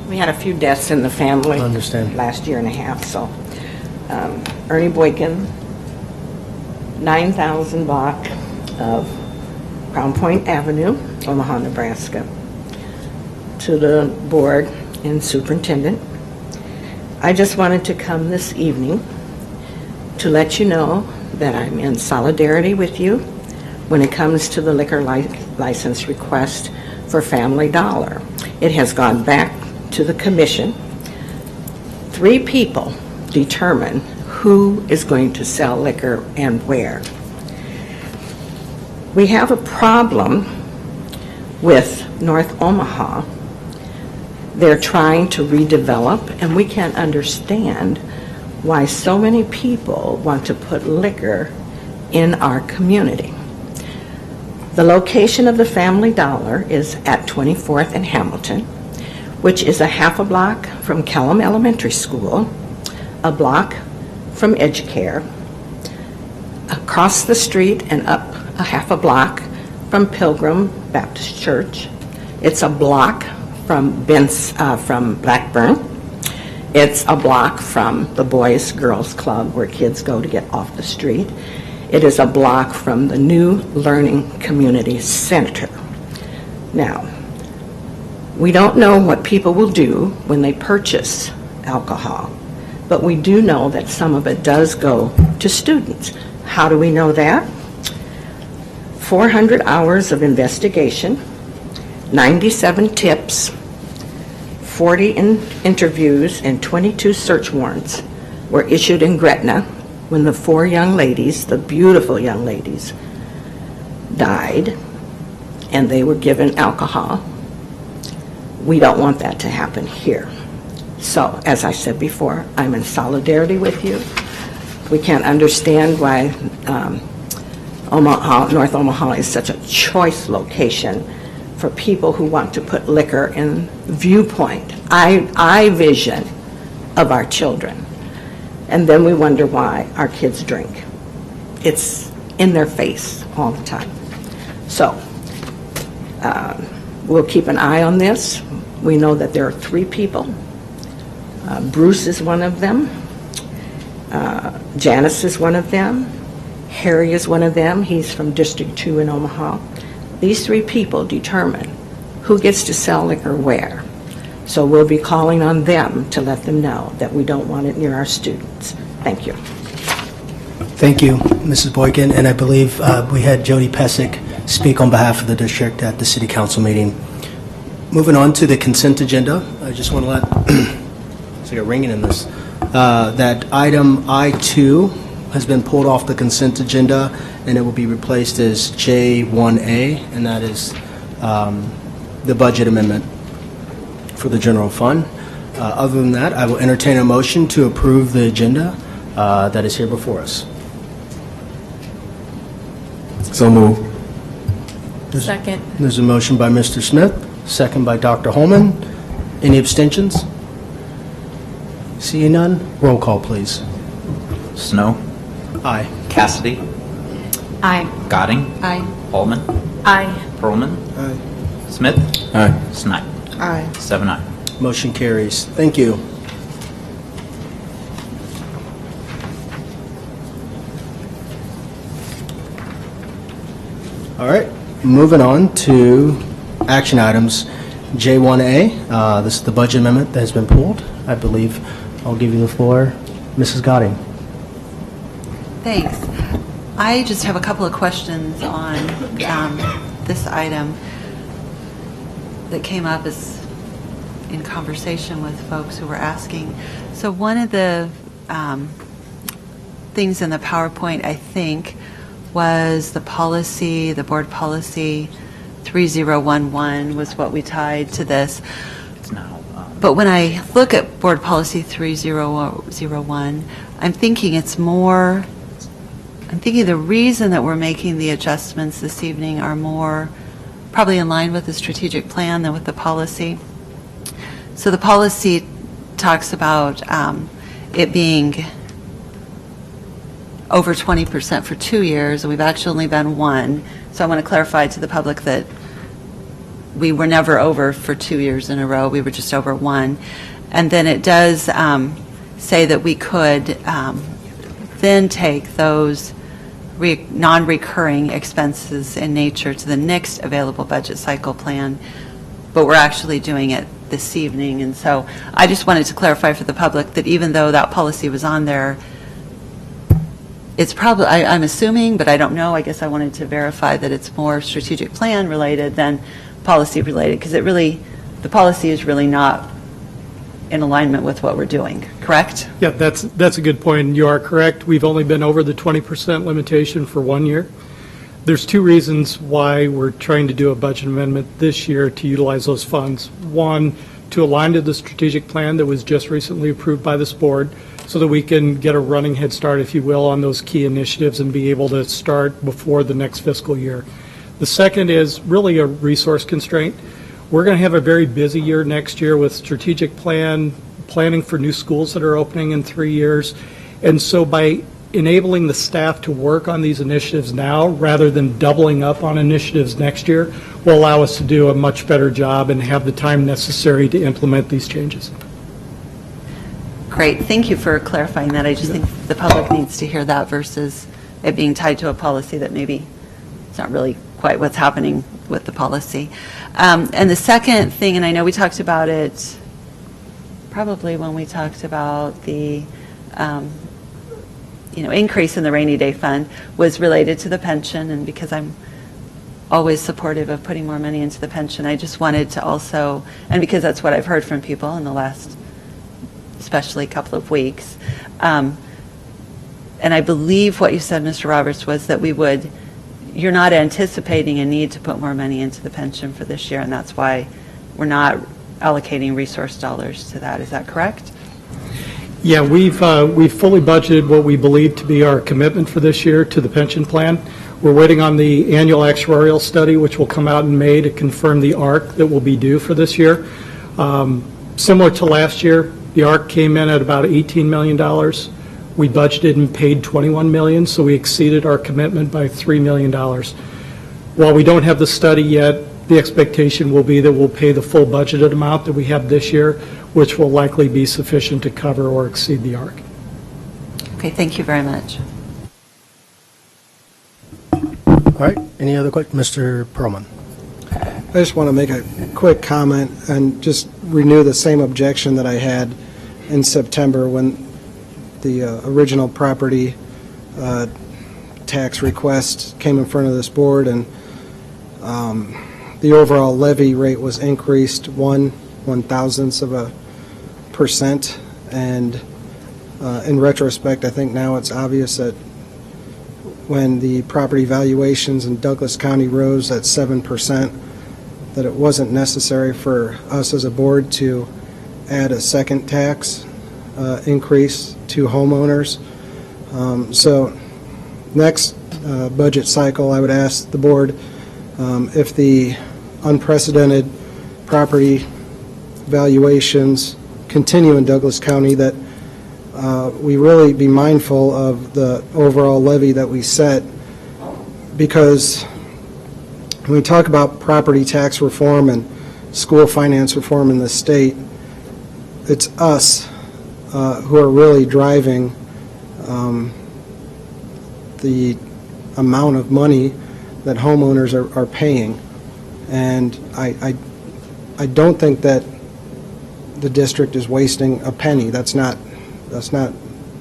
We had a few deaths in the family. I understand. Last year and a half, so. Ernie Boykin, 9,000 block of Crown Point Avenue, Omaha, Nebraska. To the board and superintendent, I just wanted to come this evening to let you know that I'm in solidarity with you when it comes to the liquor license request for Family Dollar. It has gone back to the commission. 3 people determine who is going to sell liquor and where. We have a problem with North Omaha. They're trying to redevelop, and we can't understand why so many people want to put liquor in our community. The location of the Family Dollar is at 24th and Hamilton, which is a half a block from Kellum Elementary School, a block from EduCare, across the street and up a half a block from Pilgrim Baptist Church. It's a block from Blackburn. It's a block from the Boys Girls Club where kids go to get off the street. It is a block from the New Learning Community Center. Now, we don't know what people will do when they purchase alcohol, but we do know that some of it does go to students. How do we know that? 400 hours of investigation, 97 tips, 40 interviews, and 22 search warrants were issued in Gretna when the 4 young ladies, the beautiful young ladies, died, and they were given alcohol. We don't want that to happen here. So, as I said before, I'm in solidarity with you. We can't understand why North Omaha is such a choice location for people who want to put liquor in viewpoint, eye vision of our children. And then we wonder why our kids drink. It's in their face all the time. So, we'll keep an eye on this. We know that there are 3 people. Bruce is one of them. Janice is one of them. Harry is one of them. He's from District 2 in Omaha. These 3 people determine who gets to sell liquor where. So we'll be calling on them to let them know that we don't want it near our students. Thank you. Thank you, Mrs. Boykin, and I believe we had Jody Pesic speak on behalf of the district at the city council meeting. Moving on to the consent agenda, I just want to let, it's like a ringing in this, that item I2 has been pulled off the consent agenda, and it will be replaced as J1A, and that is the budget amendment for the general fund. Other than that, I will entertain a motion to approve the agenda that is here before us. So move. Second. There's a motion by Mr. Smith, second by Dr. Holman. Any abstentions? Seeing none, roll call, please. Snow. Aye. Cassidy. Aye. Goding. Aye. Holman. Aye. Perlman. Aye. Smith. Aye. Snipe. Aye. 7-0. Motion carries. Thank you. All right, moving on to action items. J1A, this is the budget amendment that has been pulled. I believe I'll give you the floor, Mrs. Goding. Thanks. I just have a couple of questions on this item that came up as in conversation with folks who were asking. So one of the things in the PowerPoint, I think, was the policy, the board policy 3011 was what we tied to this. It's now. But when I look at board policy 3001, I'm thinking the reason that we're making the adjustments this evening are more probably in line with the strategic plan than with the policy. So the policy talks about it being over 20% for 2 years, and we've actually only been 1. So I want to clarify to the public that we were never over for 2 years in a row. We were just over 1. And then it does say that we could then take those non-recurring expenses in nature to the next available budget cycle plan, but we're actually doing it this evening. And so I just wanted to clarify for the public that even though that policy was on there, it's probably, I'm assuming, but I don't know, I guess I wanted to verify that it's more strategic plan related than policy related, because it really, the policy is really not in alignment with what we're doing, correct? Yeah, that's a good point. You are correct. We've only been over the 20% limitation for 1 year. There's 2 reasons why we're trying to do a budget amendment this year to utilize those funds. One, to align to the strategic plan that was just recently approved by this board, so that we can get a running head start, if you will, on those key initiatives and be able to start before the next fiscal year. The second is really a resource constraint. We're going to have a very busy year next year with strategic planning for new schools that are opening in 3 years. And so by enabling the staff to work on these initiatives now, rather than doubling up on initiatives next year, will allow us to do a much better job and have the time necessary to implement these changes. Great, thank you for clarifying that. I just think the public needs to hear that versus it being tied to a policy that maybe it's not really quite what's happening with the policy. And the second thing, and I know we talked about it probably when we talked about the increase in the rainy day fund, was related to the pension. And because I'm always supportive of putting more money into the pension, I just wanted to also, and because that's what I've heard from people in the last especially couple of weeks, and I believe what you said, Mr. Roberts, was that you're not anticipating a need to put more money into the pension for this year, and that's why we're not allocating resource dollars to that. Is that correct? Yeah, we've fully budgeted what we believe to be our commitment for this year to the pension plan. We're waiting on the annual actuarial study, which will come out in May, to confirm the ARC that will be due for this year. Similar to last year, the ARC came in at about $18 million. We budgeted and paid $21 million, so we exceeded our commitment by $3 million. While we don't have the study yet, the expectation will be that we'll pay the full budgeted amount that we have this year, which will likely be sufficient to cover or exceed the ARC. Okay, thank you very much. All right, any other questions? Mr. Perlman. I just want to make a quick comment and just renew the same objection that I had in September when the original property tax request came in front of this board, and the overall levy rate was increased 1/1000%, and in retrospect, I think now it's obvious that when the property valuations in Douglas County rose at 7%, that it wasn't necessary for us as a board to add a second tax increase to homeowners. So next budget cycle, I would ask the board if the unprecedented property valuations continue in Douglas County, that we really be mindful of the overall levy that we set, because when we talk about property tax reform and school finance reform in the state, it's us who are really driving the amount of money that homeowners are paying. And I don't think that the district is wasting a penny. That's not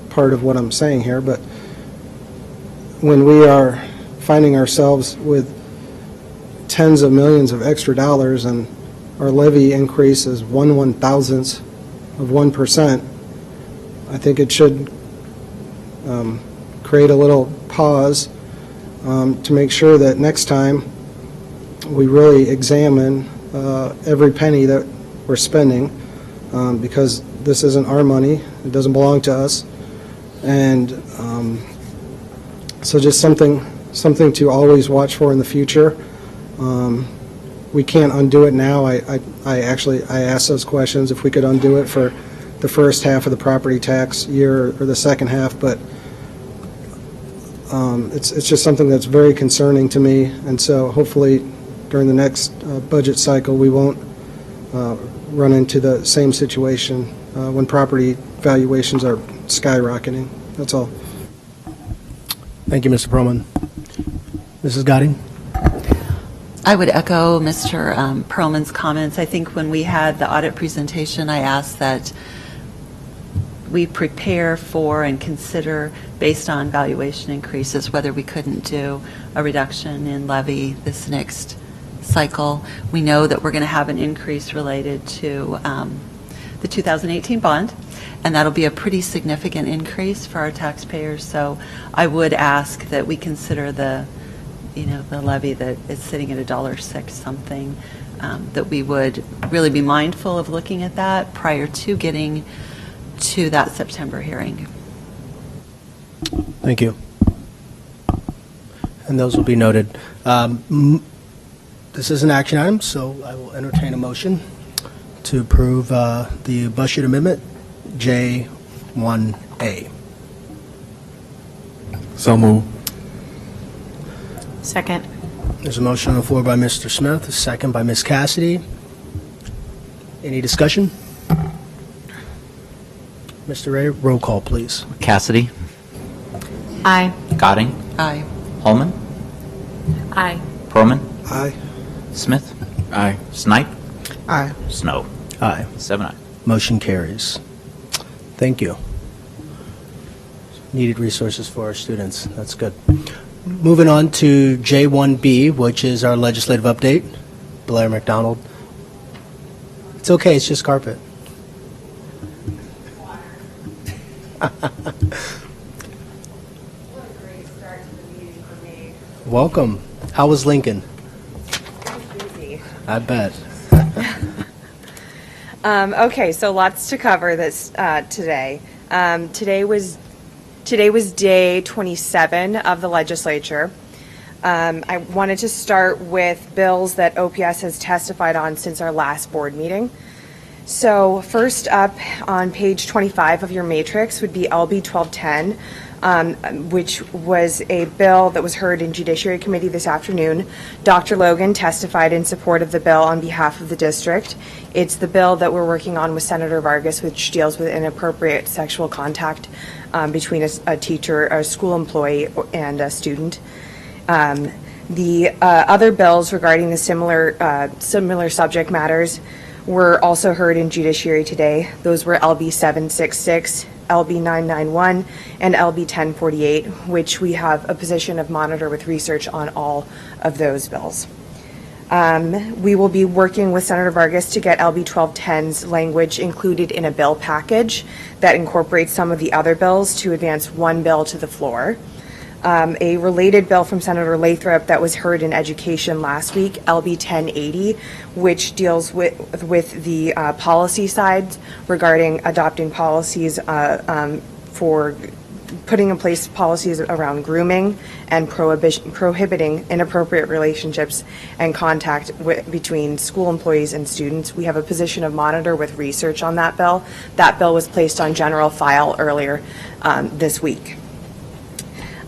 part of what I'm saying here. But when we are finding ourselves with tens of millions of extra dollars and our levy increase is 1/1000th of 1%, I think it should create a little pause to make sure that next time we really examine every penny that we're spending, because this isn't our money, it doesn't belong to us, and so just something to always watch for in the future. We can't undo it now. I asked those questions if we could undo it for the first half of the property tax year or the second half, but it's just something that's very concerning to me, and so hopefully during the next budget cycle we won't run into the same situation when property valuations are skyrocketing. That's all. Thank you, Mr. Perlman. Mrs. Gotti? I would echo Mr. Perlman's comments. I think when we had the audit presentation, I asked that we prepare for and consider, based on valuation increases, whether we couldn't do a reduction in levy this next cycle. We know that we're going to have an increase related to the 2018 bond, and that'll be a pretty significant increase for our taxpayers. So I would ask that we consider the levy that is sitting at $1.06 something, that we would really be mindful of looking at that prior to getting to that September hearing. Thank you. And those will be noted. This is an action item, so I will entertain a motion to approve the budget amendment J1A. So move. Second. There's a motion on the floor by Mr. Smith, a second by Ms. Cassidy. Any discussion? Mr. Ray, roll call, please. Cassidy, Aye. Gadding, Aye. Holman, Aye. Pearlman, Aye. Smith, Aye. Snipe, Aye. Snow. Aye. 7 ayes. Motion carries. Thank you. Needed resources for our students. That's good. Moving on to J1B, which is our legislative update. Blair McDonald. It's okay, it's just carpet. Welcome. How was Lincoln? I bet. Okay, so lots to cover this today. Today was day 27 of the legislature. I wanted to start with bills that OPS has testified on since our last board meeting. So first up on page 25 of your matrix would be LB 1210, which was a bill that was heard in Judiciary Committee this afternoon. Dr. Logan testified in support of the bill on behalf of the district. It's the bill that we're working on with Senator Vargas, which deals with inappropriate sexual contact between a teacher, a school employee, and a student. The other bills regarding the similar subject matters were also heard in Judiciary today. Those were LB 766, LB 991, and LB 1048, which we have a position of monitor with research on all of those bills. We will be working with Senator Vargas to get LB 1210's language included in a bill package that incorporates some of the other bills to advance one bill to the floor. A related bill from Senator Lathrop that was heard in education last week, LB 1080, which deals with the policy side regarding adopting policies for putting in place policies around grooming and prohibiting inappropriate relationships and contact between school employees and students. We have a position of monitor with research on that bill. That bill was placed on general file earlier this week.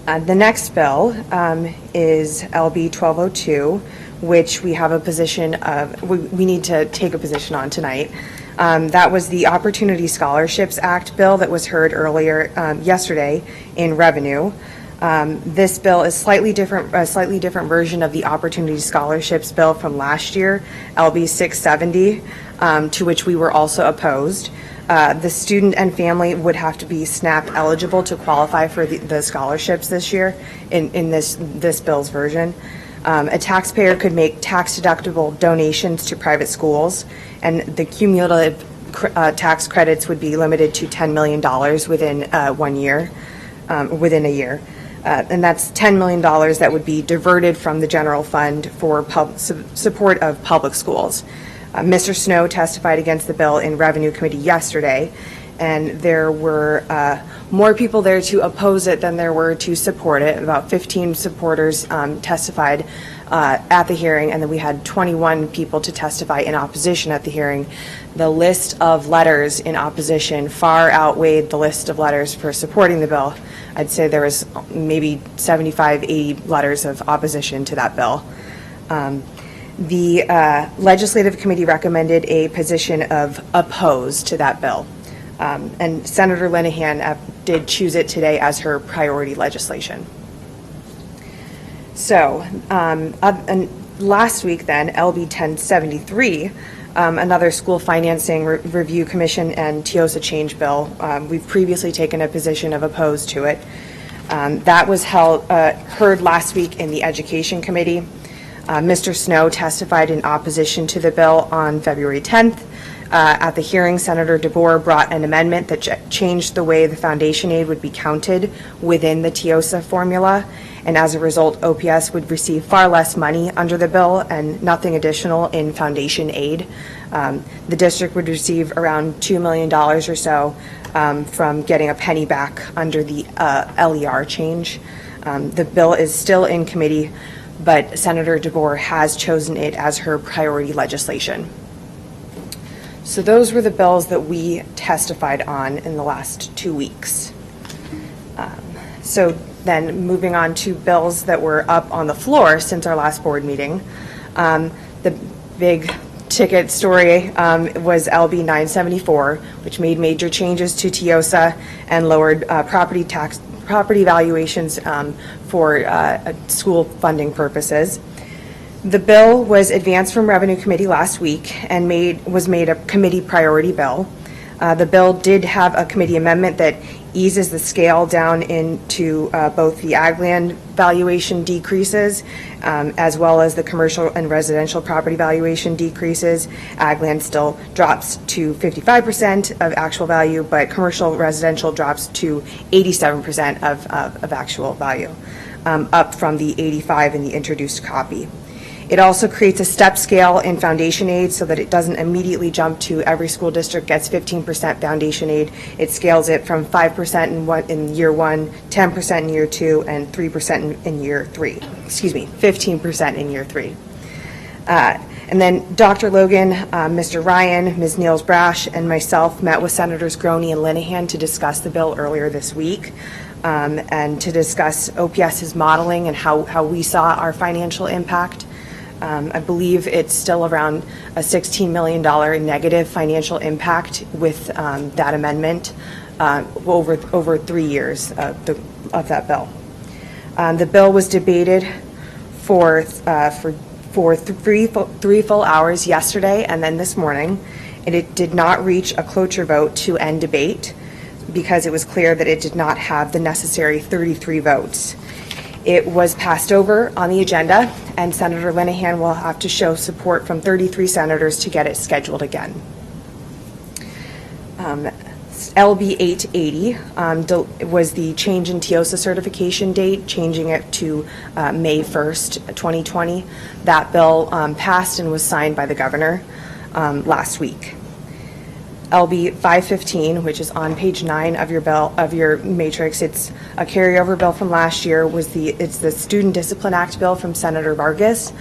The next bill is LB 1202, which we have a position of, we need to take a position on tonight. That was the Opportunity Scholarships Act bill that was heard earlier yesterday in Revenue. This bill is a slightly different version of the Opportunity Scholarships bill from last year, LB 670, to which we were also opposed. The student and family would have to be SNAP eligible to qualify for the scholarships this year in this bill's version. A taxpayer could make tax-deductible donations to private schools, and the cumulative tax credits would be limited to $10 million within 1 year, within a year. And that's $10 million that would be diverted from the general fund for support of public schools. Mr. Snow testified against the bill in Revenue Committee yesterday, and there were more people there to oppose it than there were to support it. About 15 supporters testified at the hearing, and then we had 21 people to testify in opposition at the hearing. The list of letters in opposition far outweighed the list of letters for supporting the bill. I'd say there was maybe 75, 80 letters of opposition to that bill. The Legislative Committee recommended a position of opposed to that bill. And Senator Linehan did choose it today as her priority legislation. So, and last week then, LB 1073, another school financing review commission and TIOSA change bill. We've previously taken a position of opposed to it. That was heard last week in the Education Committee. Mr. Snow testified in opposition to the bill on February 10th. At the hearing, Senator DeBoer brought an amendment that changed the way the foundation aid would be counted within the TIOSA formula, and as a result, OPS would receive far less money under the bill and nothing additional in foundation aid. The district would receive around $2 million or so from getting a penny back under the LER change. The bill is still in committee, but Senator DeBoer has chosen it as her priority legislation. So those were the bills that we testified on in the last 2 weeks. So Then moving on to bills that were up on the floor since our last board meeting. The big ticket story was LB 974, which made major changes to TIOSA and lowered property valuations for school funding purposes. The bill was advanced from Revenue Committee last week and was made a committee priority bill. The bill did have a committee amendment that eases the scale down into both the ag land valuation decreases as well as the commercial and residential property valuation decreases. Ag land still drops to 55% of actual value, but commercial residential drops to 87% of actual value, up from the 85 in the introduced copy. It also creates a step scale in foundation aid so that it doesn't immediately jump to every school district gets 15% foundation aid. It scales it from 5% in year one, 10% in year two, and 3% in year three. 15% in year three. And then Dr. Logan, Mr. Ryan, Ms. Niels-Brash, and myself met with Senators Groney and Linehan to discuss the bill earlier this week. And to discuss OPS's modeling and how we saw our financial impact. I believe it's still around a $16 million negative financial impact with that amendment over 3 years of that bill. The bill was debated for 3 full hours yesterday and then this morning, and it did not reach a cloture vote to end debate because it was clear that it did not have the necessary 33 votes. It was passed over on the agenda, and Senator Linehan will have to show support from 33 senators to get it scheduled again. LB 880 was the change in TIOSA certification date, changing it to May 1st, 2020. That bill passed and was signed by the governor last week. LB 515, which is on page 9 of your bill, of your matrix, it's a carryover bill from last year. It's the Student Discipline Act bill from Senator Vargas.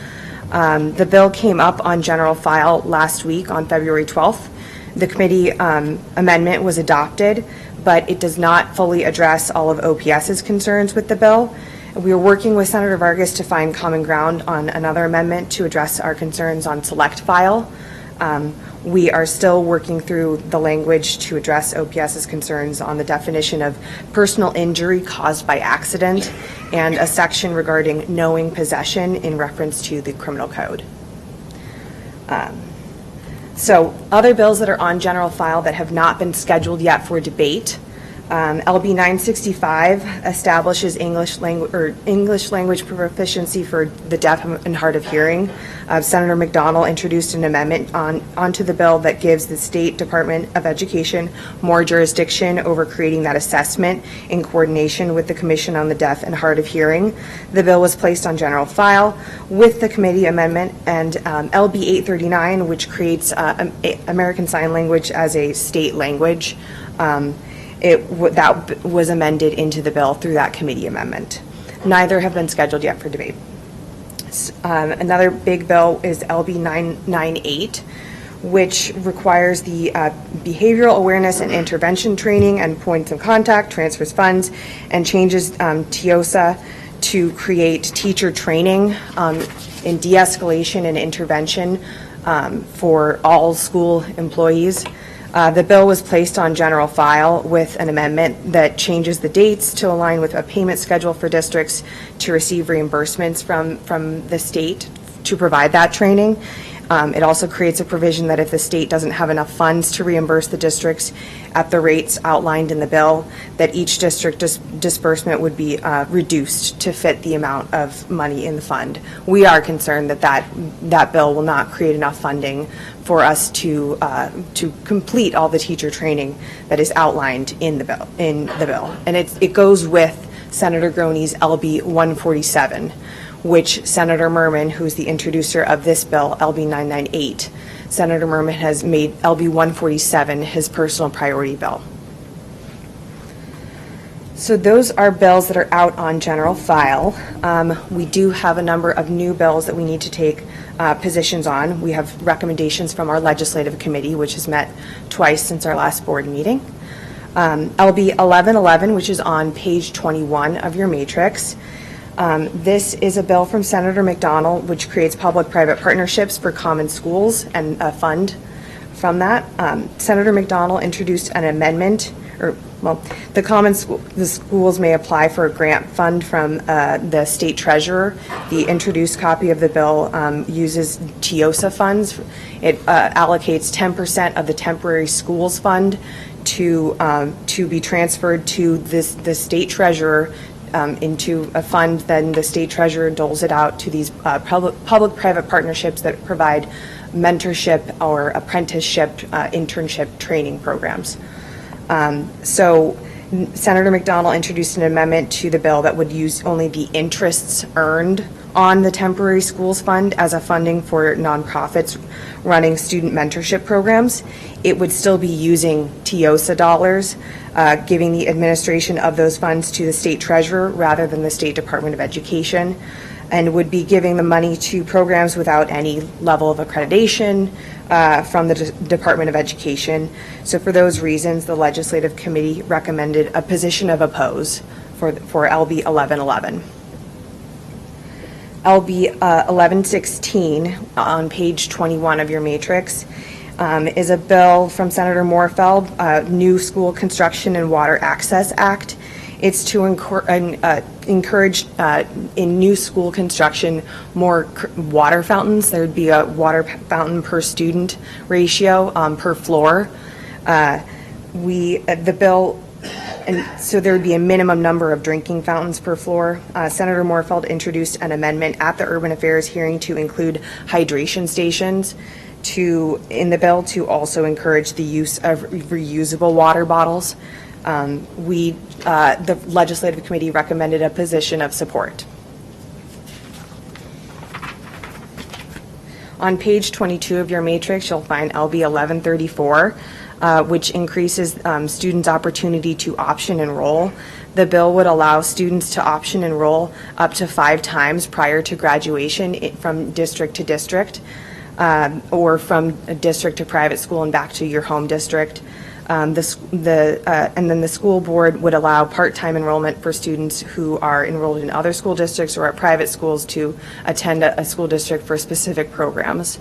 The bill came up on general file last week on February 12th. The committee amendment was adopted, but it does not fully address all of OPS's concerns with the bill. We are working with Senator Vargas to find common ground on another amendment to address our concerns on select file. We are still working through the language to address OPS's concerns on the definition of personal injury caused by accident and a section regarding knowing possession in reference to the criminal code. So other bills that are on general file that have not been scheduled yet for debate. LB 965 establishes English language proficiency for the deaf and hard of hearing. Senator McDonnell introduced an amendment onto the bill that gives the State Department of Education more jurisdiction over creating that assessment in coordination with the Commission on the Deaf and Hard of Hearing. The bill was placed on general file with the committee amendment, and LB 839, which creates American Sign Language as a state language. That was amended into the bill through that committee amendment. Neither have been scheduled yet for debate. Another big bill is LB 998, which requires the behavioral awareness and intervention training and points of contact, transfers funds, and changes TIOSA to create teacher training in de-escalation and intervention for all school employees. The bill was placed on general file with an amendment that changes the dates to align with a payment schedule for districts to receive reimbursements from the state to provide that training. It also creates a provision that if the state doesn't have enough funds to reimburse the districts at the rates outlined in the bill, that each district disbursement would be reduced to fit the amount of money in the fund. We are concerned that bill will not create enough funding for us to complete all the teacher training that is outlined in the bill. And it goes with Senator Groney's LB 147. Which Senator Merman, who's the introducer of this bill, LB 998, Senator Merman has made LB 147 his personal priority bill. So those are bills that are out on general file. We do have a number of new bills that we need to take positions on. We have recommendations from our legislative committee, which has met twice since our last board meeting. LB 1111, which is on page 21 of your matrix. This is a bill from Senator McDonnell, which creates public-private partnerships for common schools and a fund from that. Senator McDonnell introduced an amendment, the schools may apply for a grant fund from the state treasurer. The introduced copy of the bill uses TIOSA funds. It allocates 10% of the temporary schools fund to be transferred to the state treasurer into a fund. Then the state treasurer doles it out to these public-private partnerships that provide mentorship or apprenticeship, internship training programs. So Senator McDonnell introduced an amendment to the bill that would use only the interests earned on the temporary schools fund as a funding for nonprofits running student mentorship programs. It would still be using TIOSA dollars, giving the administration of those funds to the state treasurer rather than the State Department of Education, and would be giving the money to programs without any level of accreditation from the Department of Education. So for those reasons, the Legislative Committee recommended a position of oppose for LB 1111. LB 1116 on page 21 of your matrix is a bill from Senator Moorfeld, New School Construction and Water Access Act. It's to encourage in new school construction more water fountains. There would be a water fountain per student ratio per floor. The bill, and so there would be a minimum number of drinking fountains per floor. Senator Moorfeld introduced an amendment at the Urban Affairs hearing to include hydration stations in the bill to also encourage the use of reusable water bottles. The Legislative Committee recommended a position of support. On page 22 of your matrix, you'll find LB 1134, which increases students' opportunity to option enroll. The bill would allow students to option enroll up to 5 times prior to graduation from district to district, or from a district to private school and back to your home district. And then the school board would allow part-time enrollment for students who are enrolled in other school districts or at private schools to attend a school district for specific programs.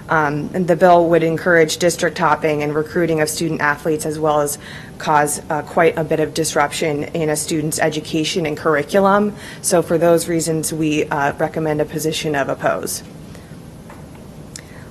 And the bill would encourage district hopping and recruiting of student athletes, as well as cause quite a bit of disruption in a student's education and curriculum. So for those reasons, we recommend a position of oppose.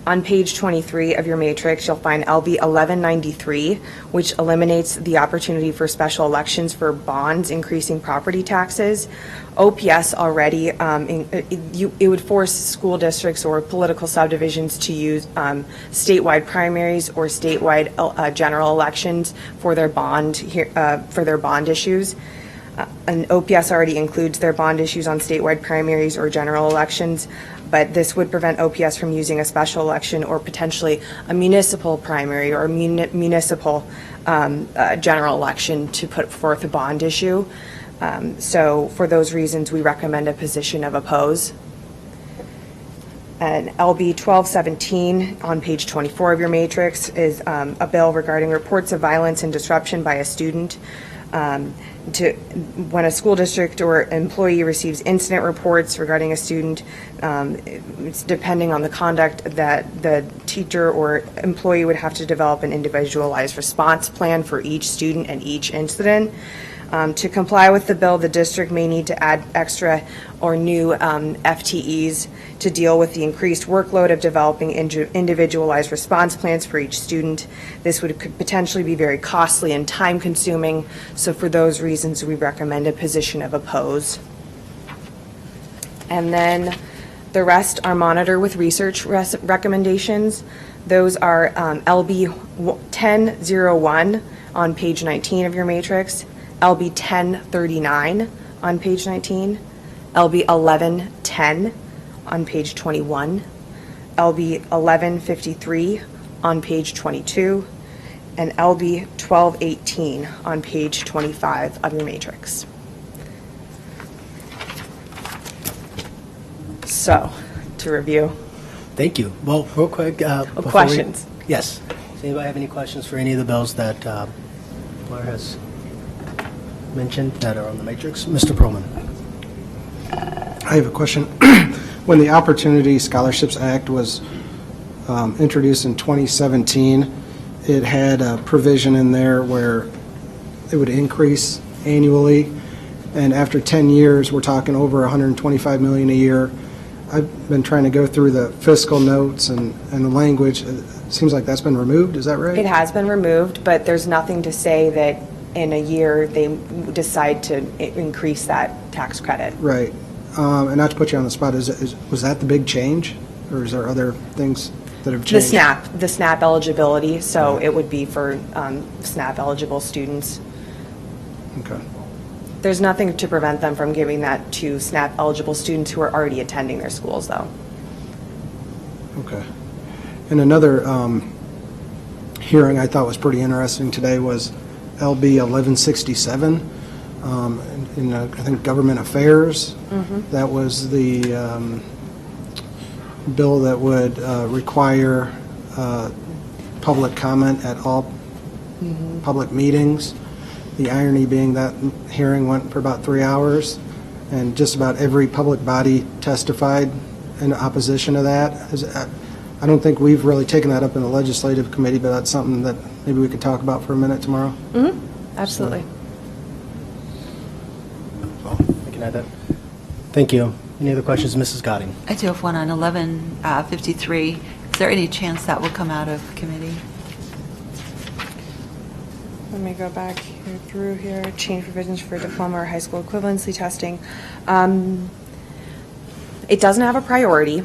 On page 23 of your matrix, you'll find LB 1193, which eliminates the opportunity for special elections for bonds increasing property taxes. OPS already, it would force school districts or political subdivisions to use statewide primaries or statewide general elections for their bond issues. And OPS already includes their bond issues on statewide primaries or general elections, but this would prevent OPS from using a special election or potentially a municipal primary or a municipal general election to put forth a bond issue. So for those reasons, we recommend a position of oppose. And LB 1217 on page 24 of your matrix is a bill regarding reports of violence and disruption by a student. When a school district or employee receives incident reports regarding a student, it's depending on the conduct that the teacher or employee would have to develop an individualized response plan for each student and each incident. To comply with the bill, the district may need to add extra or new FTEs to deal with the increased workload of developing individualized response plans for each student. This could potentially be very costly and time-consuming, so for those reasons, we recommend a position of oppose. And then the rest are monitor with research recommendations. Those are LB 1001 on page 19 of your matrix, LB 1039 on page 19, LB 1110 on page 21, LB 1153 on page 22, and LB 1218 on page 25 of your matrix. So, to review. Thank you. Well, real quick. Questions? Yes. Does anybody have any questions for any of the bills that Blair has mentioned that are on the matrix. Mr. Perlman. I have a question. When the Opportunity Scholarships Act was introduced in 2017, it had a provision in there where it would increase annually, and after 10 years, we're talking over $125 million a year. I've been trying to go through the fiscal notes and the language. It seems like that's been removed. Is that right? It has been removed, but there's nothing to say that in a year they decide to increase that tax credit. Right. And not to put you on the spot, was that the big change, or is there other things that have changed? The SNAP eligibility, so it would be for SNAP eligible students. Okay. There's nothing to prevent them from giving that to SNAP eligible students who are already attending their schools, though. Okay. And another hearing I thought was pretty interesting today was LB 1167 in I think Government Affairs. That was the bill that would require public comment at all public meetings. The irony being that hearing went for about 3 hours, and just about every public body testified in opposition to that. I don't think we've really taken that up in the legislative committee, but that's something that maybe we could talk about for a minute tomorrow. Absolutely. I can add that. Thank you. Any other questions, Mrs. Godding? I do have one on 1153. Is there any chance that will come out of committee? Let me go back through here. Change provisions for diploma or high school equivalency testing. It doesn't have a priority.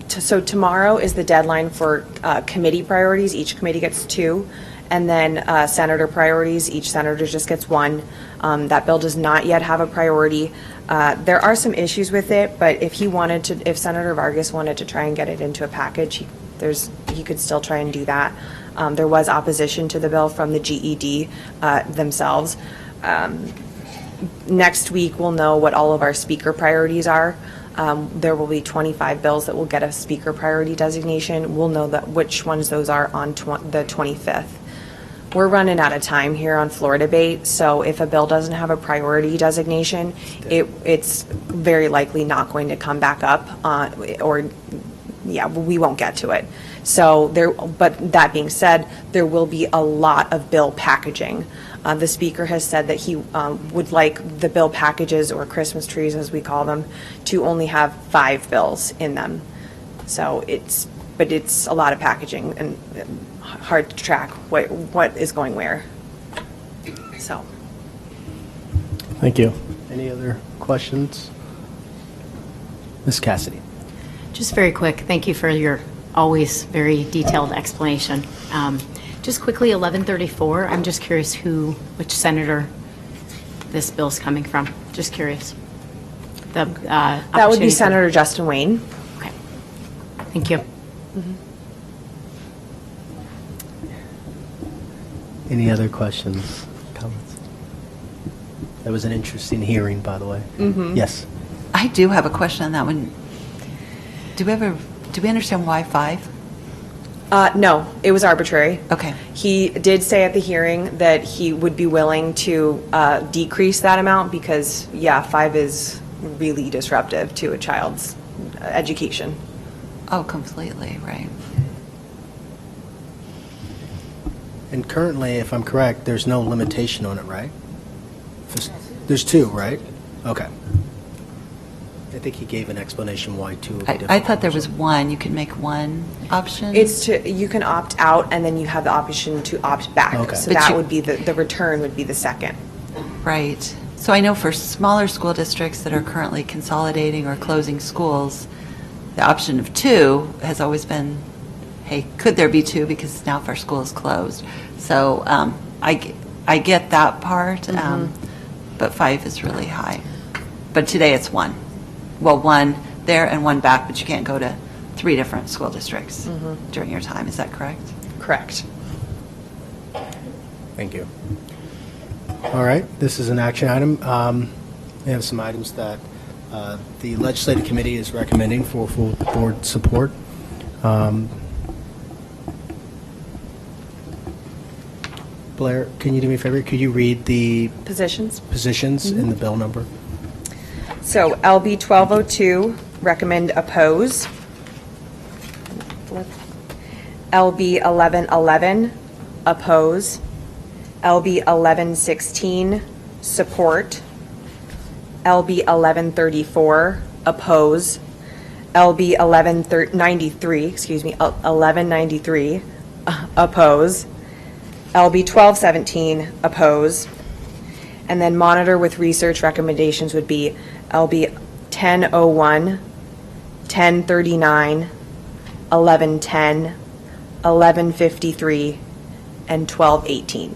So tomorrow is the deadline for committee priorities. Each committee gets 2. And then senator priorities, each senator just gets 1. That bill does not yet have a priority. There are some issues with it, but if Senator Vargas wanted to try and get it into a package, he could still try and do that. There was opposition to the bill from the GED themselves. Next week, we'll know what all of our speaker priorities are. There will be 25 bills that will get a speaker priority designation. We'll know which ones those are on the 25th. We're running out of time here on floor debate, so if a bill doesn't have a priority designation, it's very likely not going to come back up, we won't get to it. So but that being said, there will be a lot of bill packaging. The speaker has said that he would like the bill packages, or Christmas trees as we call them, to only have 5 bills in them. So it's a lot of packaging and hard to track what is going where. So. Thank you. Any other questions? Ms. Cassidy. Just very quick, thank you for your always very detailed explanation. Just quickly, 1134, I'm just curious which senator this bill's coming from. Just curious. That would be Senator Justin Wayne. Okay. Thank you. Any other questions, comments? That was an interesting hearing, by the way. Yes. I do have a question on that one. Do we understand why 5? No, it was arbitrary. Okay. He did say at the hearing that he would be willing to decrease that amount because, 5 is really disruptive to a child's education. Oh, completely, right. And currently, if I'm correct, there's no limitation on it, right? There's 2, right? Okay. I think he gave an explanation why 2 would be different. I thought there was 1. You could make 1 option. You can opt out, and then you have the option to opt back. Okay. So that would be the return would be the second. Right. So I know for smaller school districts that are currently consolidating or closing schools, the option of 2 has always been, hey, could there be 2 because now if our school is closed. So I get that part, but 5 is really high. But today it's 1. Well, 1 there and 1 back, but you can't go to 3 different school districts during your time. Is that correct? Correct. Thank you. All right, this is an action item. We have some items that the legislative committee is recommending for full board support. Blair, can you do me a favor? Could you read the Positions? positions and the bill number? So LB 1202, recommend oppose. LB 1111, oppose. LB 1116, support. LB 1134, oppose. LB 1193, oppose. LB 1217, oppose. And then monitor with research recommendations would be LB 1001, 1039, 1110, 1153, and 1218.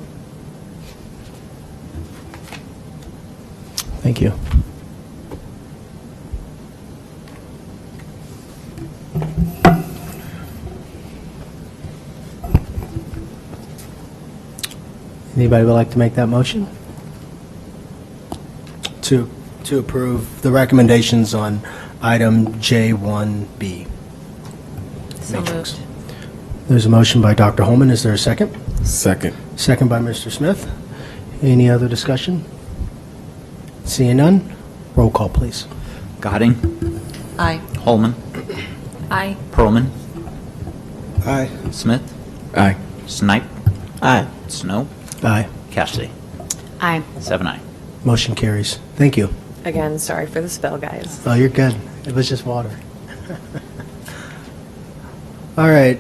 Thank you. Anybody would like to make that motion? To approve the recommendations on item J1B. So Matrix. moved. There's a motion by Dr. Holman. Is there a second? Second. Second by Mr. Smith. Any other discussion? Seeing none, roll call, please. Gadding, Aye. Holman, Aye. Pearlman, Aye. Smith, Aye. Snipe, Aye. Snow, Aye. Cassidy. Aye. 7-0. Motion carries. Thank you. Again, sorry for the spill, guys. Oh, you're good. It was just water. All right,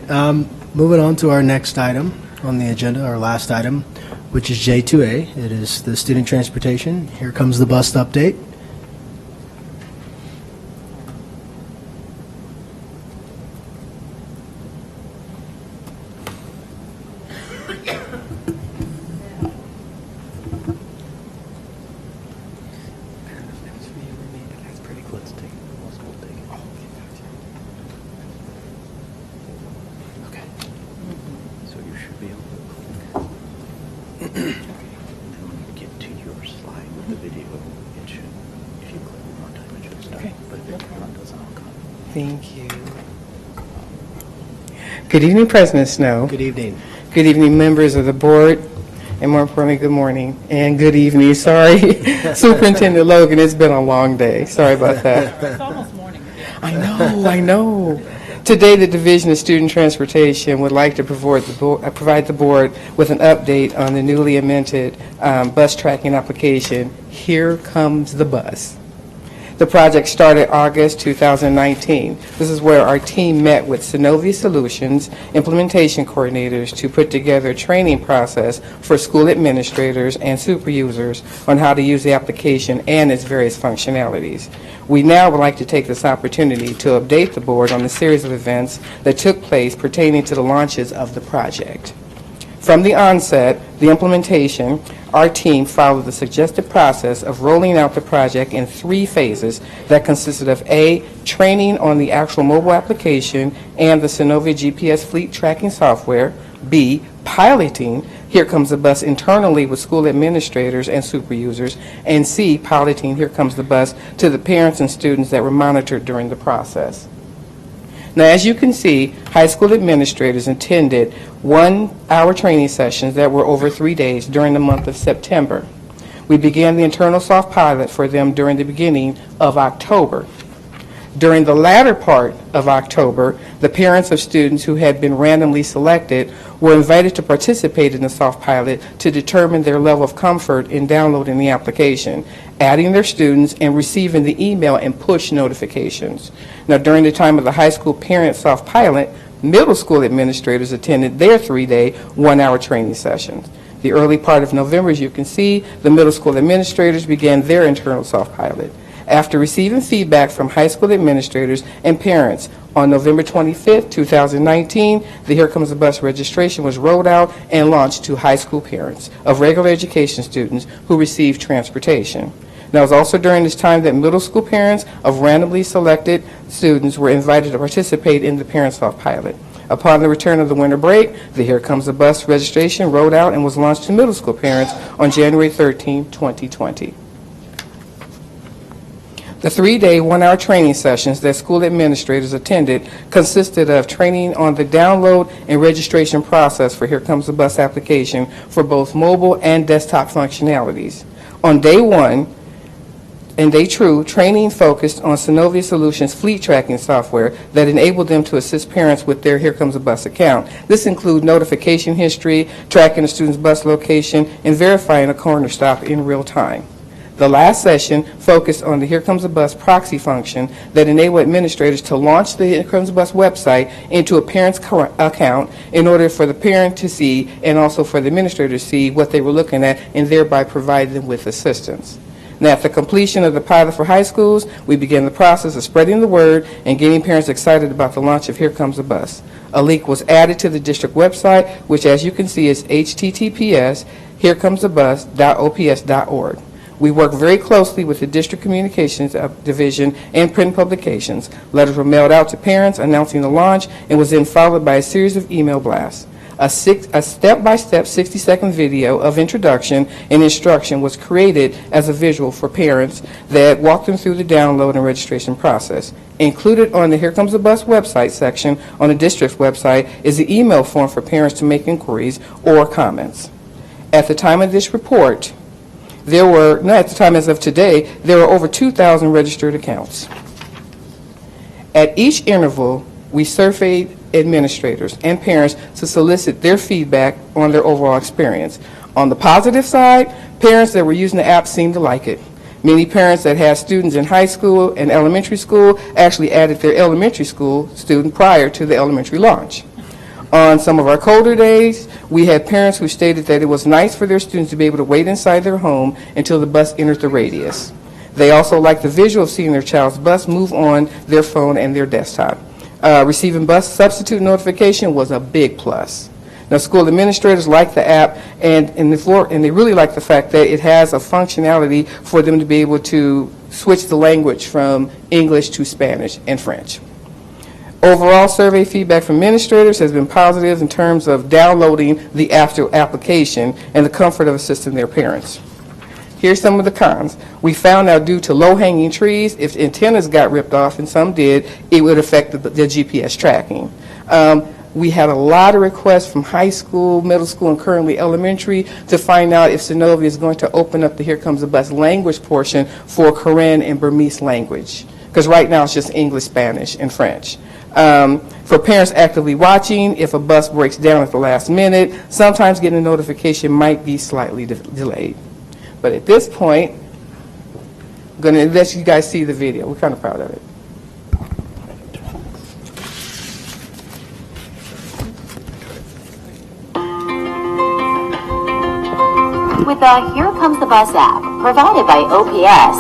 moving on to our next item on the agenda, our last item, which is J2A. It is the student transportation. Here comes the bus update. So you should be able to. And when you get to your slide with the video, it should, if you click one more time, it should start. But if it doesn't, I'll come. Thank you. Good evening, President Snow. Good evening. Good evening, members of the board, and more importantly, good morning and good evening. Sorry, Superintendent Logan, it's been a long day. Sorry about that. It's almost morning. I know. Today, the Division of Student Transportation would like to provide the board with an update on the newly amended bus tracking application, Here Comes the Bus. The project started August 2019. This is where our team met with Synovia Solutions implementation coordinators to put together a training process for school administrators and super users on how to use the application and its various functionalities. We now would like to take this opportunity to update the board on the series of events that took place pertaining to the launches of the project. From the onset, the implementation, our team followed the suggested process of rolling out the project in 3 phases that consisted of A, training on the actual mobile application and the Synovia GPS fleet tracking software, B, piloting Here Comes the Bus internally with school administrators and super users, and C, piloting Here Comes the Bus to the parents and students that were monitored during the process. Now, as you can see, high school administrators attended 1-hour training sessions that were over 3 days during the month of September. We began the internal soft pilot for them during the beginning of October. During the latter part of October, the parents of students who had been randomly selected were invited to participate in the soft pilot to determine their level of comfort in downloading the application, adding their students, and receiving the email and push notifications. Now, during the time of the high school parent soft pilot, middle school administrators attended their 3-day, 1-hour training sessions. The early part of November, as you can see, the middle school administrators began their internal soft pilot. After receiving feedback from high school administrators and parents, on November 25th, 2019, the Here Comes the Bus registration was rolled out and launched to high school parents of regular education students who received transportation. Now, it was also during this time that middle school parents of randomly selected students were invited to participate in the Parent Soft Pilot. Upon the return of the winter break, the Here Comes the Bus registration rolled out and was launched to middle school parents on January 13, 2020. The 3-day, 1-hour training sessions that school administrators attended consisted of training on the download and registration process for Here Comes the Bus application for both mobile and desktop functionalities. On day 1 and day 2, training focused on Synovia Solutions fleet tracking software that enabled them to assist parents with their Here Comes the Bus account. This includes notification history, tracking a student's bus location, and verifying a corner stop in real time. The last session focused on the Here Comes the Bus proxy function that enabled administrators to launch the Here Comes the Bus website into a parent's account in order for the parent to see and also for the administrator to see what they were looking at and thereby provide them with assistance. Now, at the completion of the pilot for high schools, we began the process of spreading the word and getting parents excited about the launch of Here Comes the Bus. A link was added to the district website, which, as you can see, is https://herecomesthebus.ops.org. We work very closely with the District Communications Division and Print Publications. Letters were mailed out to parents announcing the launch and was then followed by a series of email blasts. A step-by-step 60-second video of introduction and instruction was created as a visual for parents that walked them through the download and registration process. Included on the Here Comes the Bus website section on the district's website is the email form for parents to make inquiries or comments. At the time of this report, at the time as of today, there were over 2,000 registered accounts. At each interval, we surveyed administrators and parents to solicit their feedback on their overall experience. On the positive side, parents that were using the app seemed to like it. Many parents that had students in high school and elementary school actually added their elementary school student prior to the elementary launch. On some of our colder days, we had parents who stated that it was nice for their students to be able to wait inside their home until the bus enters the radius. They also liked the visual of seeing their child's bus move on their phone and their desktop. Receiving bus substitute notification was a big plus. Now, school administrators like the app, and they really like the fact that it has a functionality for them to be able to switch the language from English to Spanish and French. Overall survey feedback from administrators has been positive in terms of downloading the application and the comfort of assisting their parents. Here's some of the cons. We found out due to low-hanging trees, if antennas got ripped off, and some did, it would affect the GPS tracking. We had a lot of requests from high school, middle school, and currently elementary to find out if Synovia is going to open up the Here Comes the Bus language portion for Karen and Burmese language, because right now it's just English, Spanish, and French. For parents actively watching, if a bus breaks down at the last minute, sometimes getting a notification might be slightly delayed. But at this point, I'm going to let you guys see the video. We're kind of proud of it. With the Here Comes the Bus app, provided by OPS,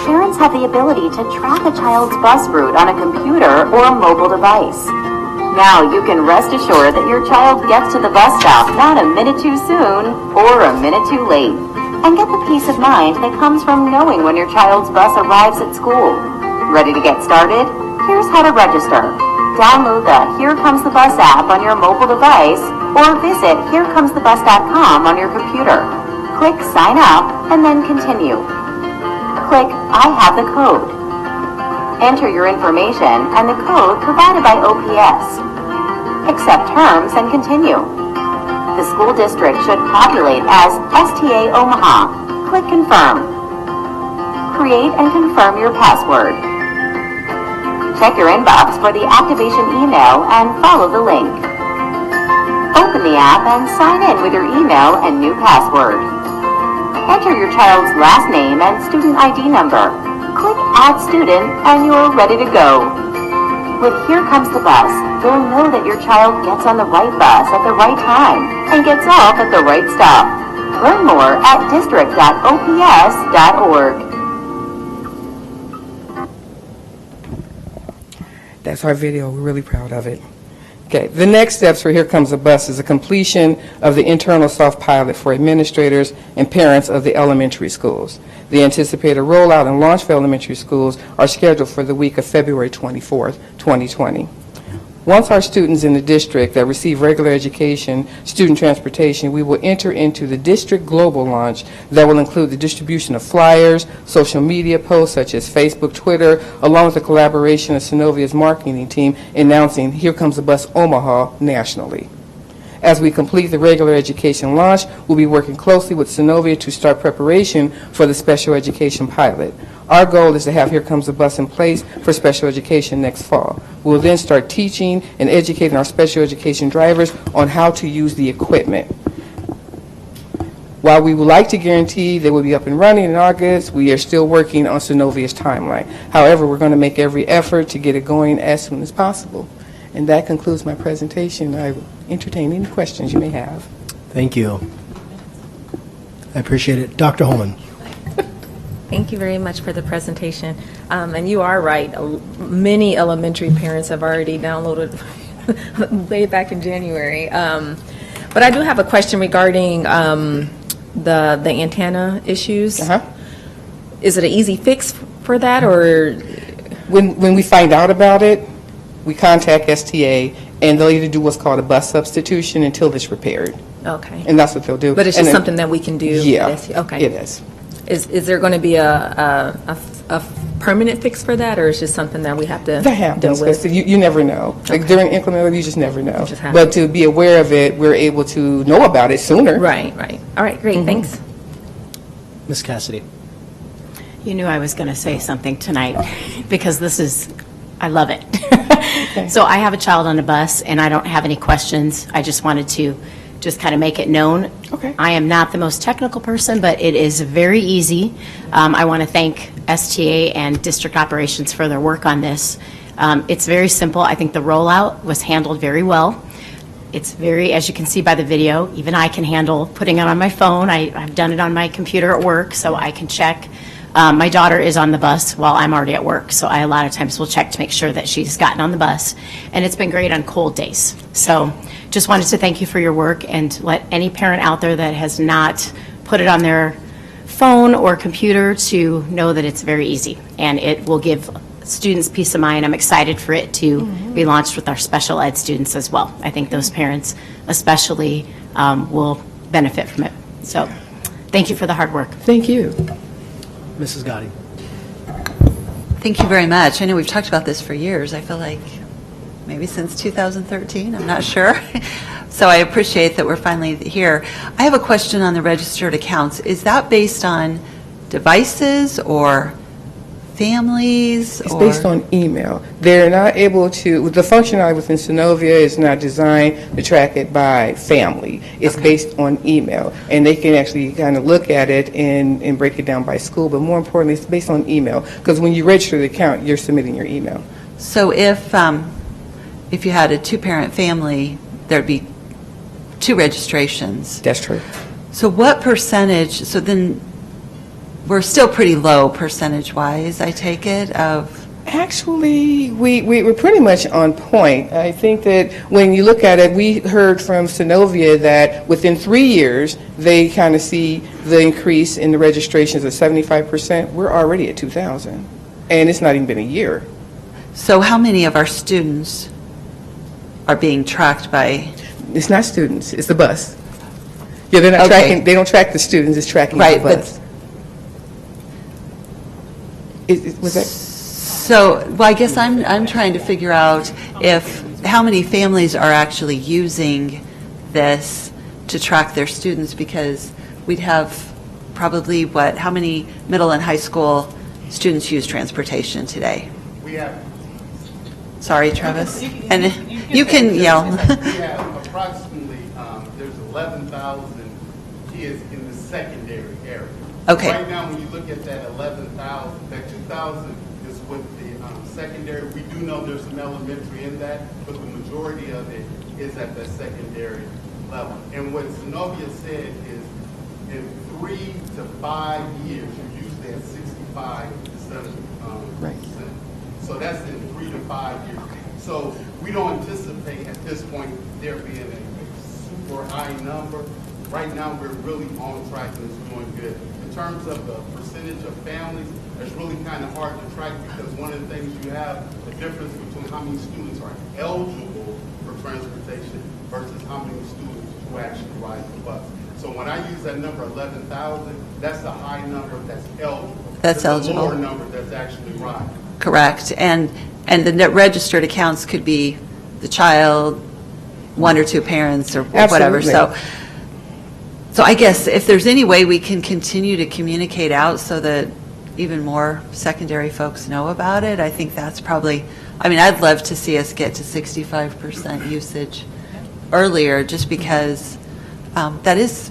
parents have the ability to track a child's bus route on a computer or a mobile device. Now you can rest assured that your child gets to the bus stop not a minute too soon or a minute too late, and get the peace of mind that comes from knowing when your child's bus arrives at school. Ready to get started? Here's how to register. Download the Here Comes the Bus app on your mobile device or visit herecomesthebus.com on your computer. Click Sign Up and then Continue. Click I have the code. Enter your information and the code provided by OPS. Accept terms and continue. The school district should populate as STA Omaha. Click Confirm. Create and confirm your password. Check your inbox for the activation email and follow the link. Open the app and sign in with your email and new password. Enter your child's last name and student ID number. Click Add Student and you're ready to go. With Here Comes the Bus, you'll know that your child gets on the right bus at the right time and gets off at the right stop. Learn more at district.ops.org. That's our video. We're really proud of it. Okay, the next steps for Here Comes the Bus is the completion of the internal soft pilot for administrators and parents of the elementary schools. The anticipated rollout and launch for elementary schools are scheduled for the week of February 24th, 2020. Once our students in the district that receive regular education, student transportation, we will enter into the district global launch that will include the distribution of flyers, social media posts such as Facebook, Twitter, along with the collaboration of Synovia's marketing team announcing Here Comes the Bus Omaha nationally. As we complete the regular education launch, we'll be working closely with Synovia to start preparation for the special education pilot. Our goal is to have Here Comes the Bus in place for special education next fall. We'll then start teaching and educating our special education drivers on how to use the equipment. While we would like to guarantee they will be up and running in August, we are still working on Synovia's timeline. However, we're going to make every effort to get it going as soon as possible. And that concludes my presentation. I will entertain any questions you may have. Thank you. I appreciate it. Dr. Holman. Thank you very much for the presentation. And you are right. Many elementary parents have already downloaded way back in January. But I do have a question regarding the antenna issues. Is it an easy fix for that, or? When we find out about it, we contact STA, and they'll either do what's called a bus substitution until it's repaired. Okay. And that's what they'll do. But it's just something that we can do? Yeah, Okay. it is. Is there going to be a permanent fix for that, or is it just something that we have to That happens, deal with? 'cause you never know. Like during inclement, you just never know. just happens. But to be aware of it, we're able to know about it sooner. Right. All right, great, thanks. Ms. Cassidy. You knew I was going to say something tonight because I love it. So I have a child on a bus and I don't have any questions. I just wanted to just kind of make it known. Okay. I am not the most technical person, but it is very easy. I want to thank STA and district operations for their work on this. It's very simple. I think the rollout was handled very well. It's very, as you can see by the video, even I can handle putting it on my phone. I've done it on my computer at work, so I can check. My daughter is on the bus while I'm already at work, so I a lot of times will check to make sure that she's gotten on the bus. And it's been great on cold days. So just wanted to thank you for your work and let any parent out there that has not put it on their phone or computer to know that it's very easy. And it will give students peace of mind. I'm excited for it to be launched with our special ed students as well. I think those parents especially will benefit from it. So thank you for the hard work. Thank you. Mrs. Gotti. Thank you very much. I know we've talked about this for years. I feel like maybe since 2013, I'm not sure. So I appreciate that we're finally here. I have a question on the registered accounts. Is that based on devices or families? It's based on email. They're not able to, the functionality within Synovia is not designed to track it by family. It's based on email. And they can actually kind of look at it and break it down by school. But more importantly, it's based on email. Because when you register the account, you're submitting your email. So if you had a two-parent family, there'd be 2 registrations. That's true. So what percentage, so then we're still pretty low percentage-wise, I take it, of... Actually, we're pretty much on point. I think that when you look at it, we heard from Synovia that within 3 years, they kind of see the increase in the registrations of 75%. We're already at 2,000, and it's not even been a year. So how many of our students are being tracked by... It's not students, it's the bus. Yeah, they're not Okay. tracking, they don't track the students, it's tracking the Right, bus. Was that? So, well, I guess I'm trying to figure out how many families are actually using this to track their students, because we'd have probably, how many middle and high school students use transportation today? We have. Sorry, Travis. And you can yell. We have approximately, there's 11,000 kids in the secondary area. Okay. Right now, when you look at that 11,000, that 2,000 is with the secondary. We do know there's some elementary in that, but the majority of it is at that secondary level. And what Synovia said is in 3 to 5 years, you're usually at 65 to 70%. So that's in 3 to 5 years. So we don't anticipate at this point there being a super high number. Right now, we're really on track and it's doing good. In terms of the percentage of families, it's really kind of hard to track because one of the things you have the difference between how many students are eligible for transportation versus how many students who actually ride the bus. So when I use that number 11,000, that's the high number that's eligible. That's There's eligible. a lower number that's actually riding. Correct. And the net registered accounts could be the child, one or two parents, or whatever. Absolutely. So I guess if there's any way we can continue to communicate out so that even more secondary folks know about it, I think that's probably, I mean, I'd love to see us get to 65% usage earlier, just because that is,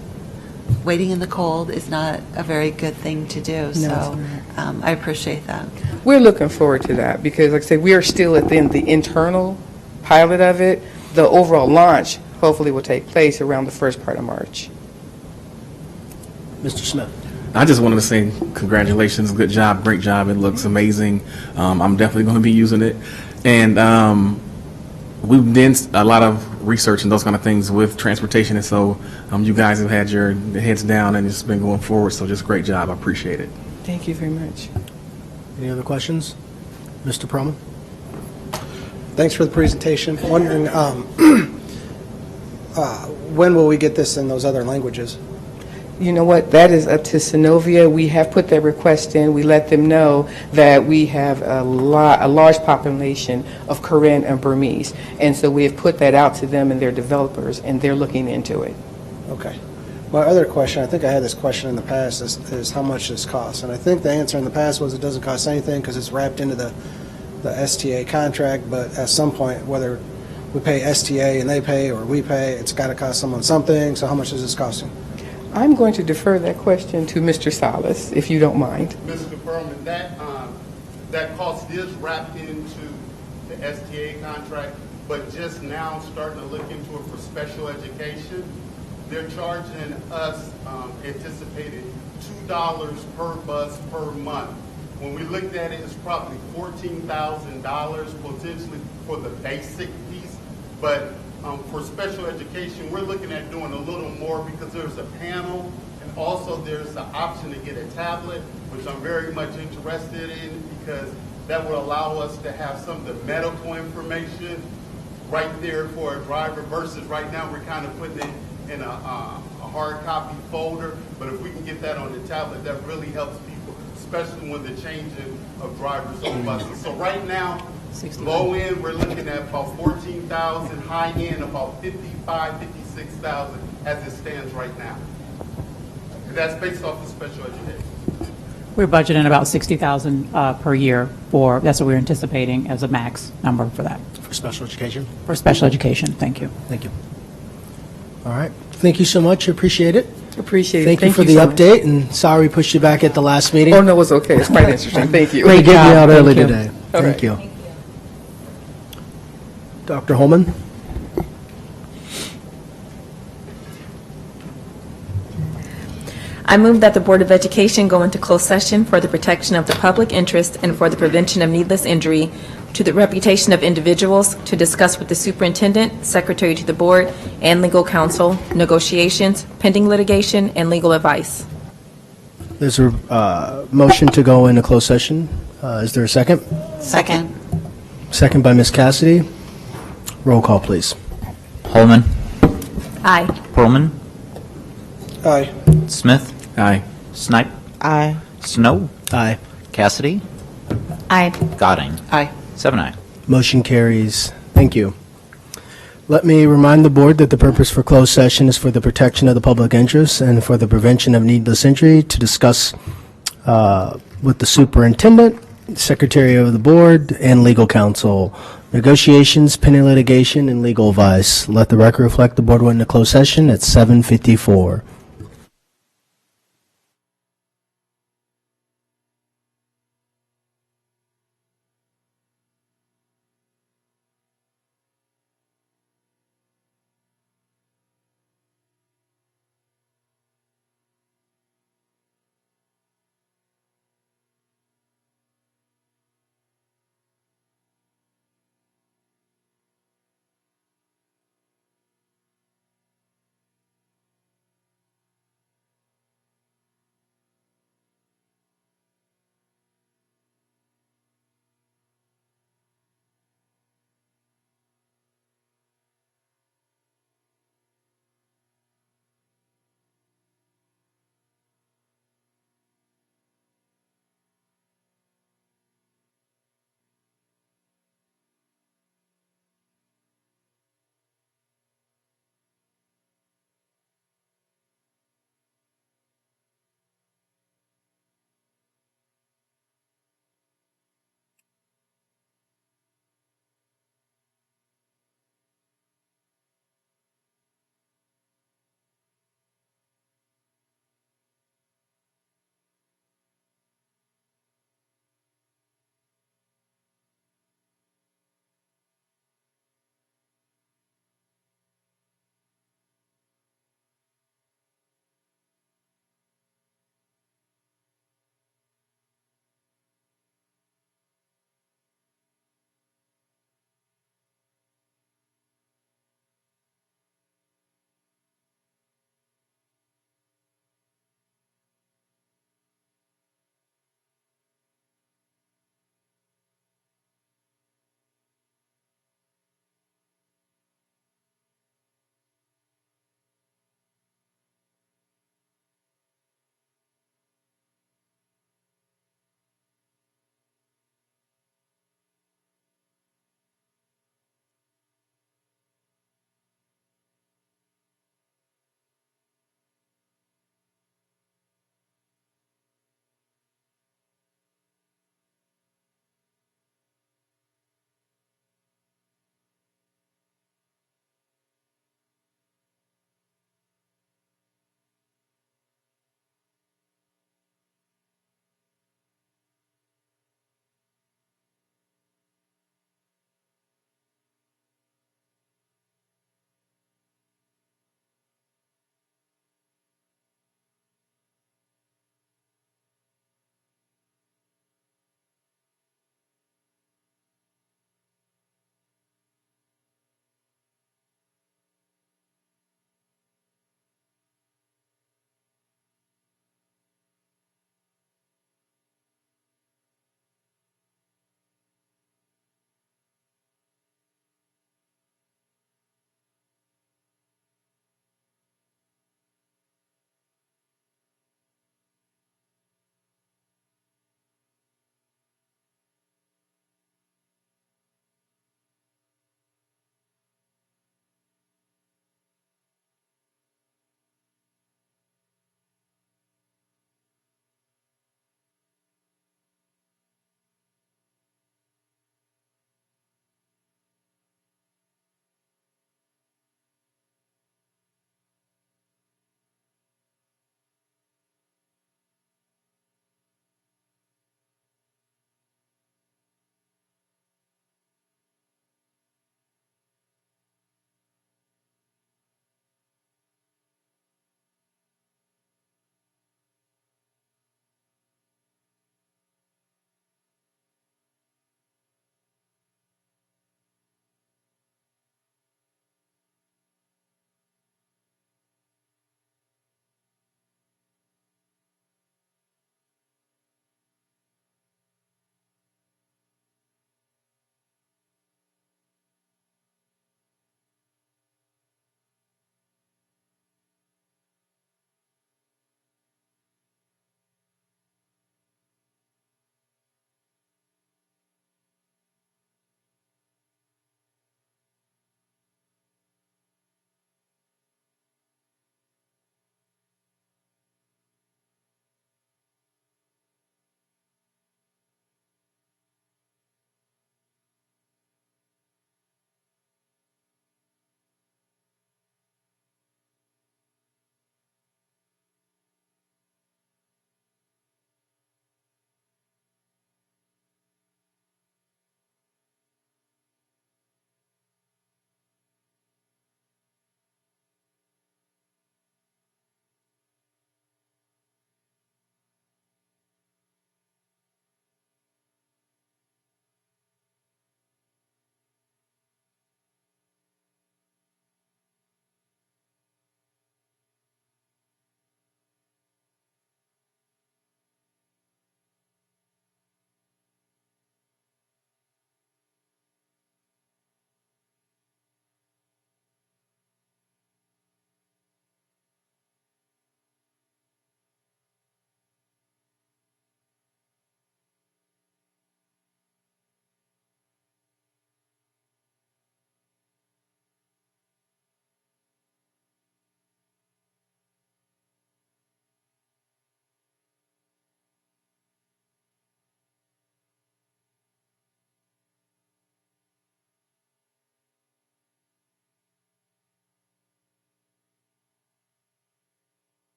waiting in the cold is not a very good thing to do. So I appreciate that. We're looking forward to that because, like I said, we are still within the internal pilot of it. The overall launch hopefully will take place around the first part of March. Mr. Smith. I just wanted to say congratulations, good job, great job. It looks amazing. I'm definitely going to be using it. And we've done a lot of research and those kind of things with transportation. And so you guys have had your heads down and it's been going forward. So just great job. I appreciate it. Thank you very much. Any other questions? Mr. Perlman? Thanks for the presentation. Wondering, when will we get this in those other languages? You know what, that is up to Synovia. We have put that request in. We let them know that we have a large population of Korean and Burmese. And so we have put that out to them and their developers, and they're looking into it. Okay. My other question, I think I had this question in the past, is how much this costs. And I think the answer in the past was it doesn't cost anything because it's wrapped into the STA contract, but at some point, whether we pay STA and they pay or we pay, it's got to cost someone something. So how much is this costing? I'm going to defer that question to Mr. Salas, if you don't mind. Mr. Furman, that cost is wrapped into the STA contract, but just now starting to look into it for special education. They're charging us anticipated $2 per bus per month. When we looked at it, it's probably $14,000 potentially for the basic piece, but for special education, we're looking at doing a little more because there's a panel and also there's the option to get a tablet, which I'm very much interested in because that will allow us to have some of the medical information right there for a driver versus right now we're kind of putting it in a hard copy folder. But if we can get that on the tablet, that really helps people, especially when the changing of drivers on buses. So right now, low end, we're looking at about 14,000, high end about 55, 56,000 as it stands right now. And that's based off of special education. We're budgeting about 60,000 per year for, that's what we're anticipating as a max number for that. For special education? For special education, thank you. Thank you. All right. Thank you so much. Appreciate it. Appreciate it. Thank you for the so much. update, and sorry we pushed you back at the last meeting. Oh, no, it's okay. It's quite interesting. Thank you. Great getting you out Thank early you. today. All Thank right. you. Dr. Holman? I move that the Board of Education go into closed session for the protection of the public interest and for the prevention of needless injury to the reputation of individuals, to discuss with the superintendent, secretary to the board, and legal counsel, negotiations, pending litigation, and legal advice. There's a motion to go into closed session. Is there a second? Second. Second by Ms. Cassidy. Roll call, please. Holman, Aye. Perlman, Aye. Smith. Aye. Snipe. Aye. Snow. Aye. Cassidy. Aye. Godding. Aye. 7-0. Motion carries. Thank you. Let me remind the board that the purpose for closed session is for the protection of the public interest and for the prevention of needless injury, to discuss with the superintendent, secretary of the board, and legal counsel, negotiations, pending litigation, and legal advice. Let the record reflect the board went into closed session at 7:54.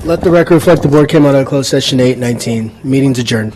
Let the record reflect the board came out of closed session 8:19. Meeting's adjourned.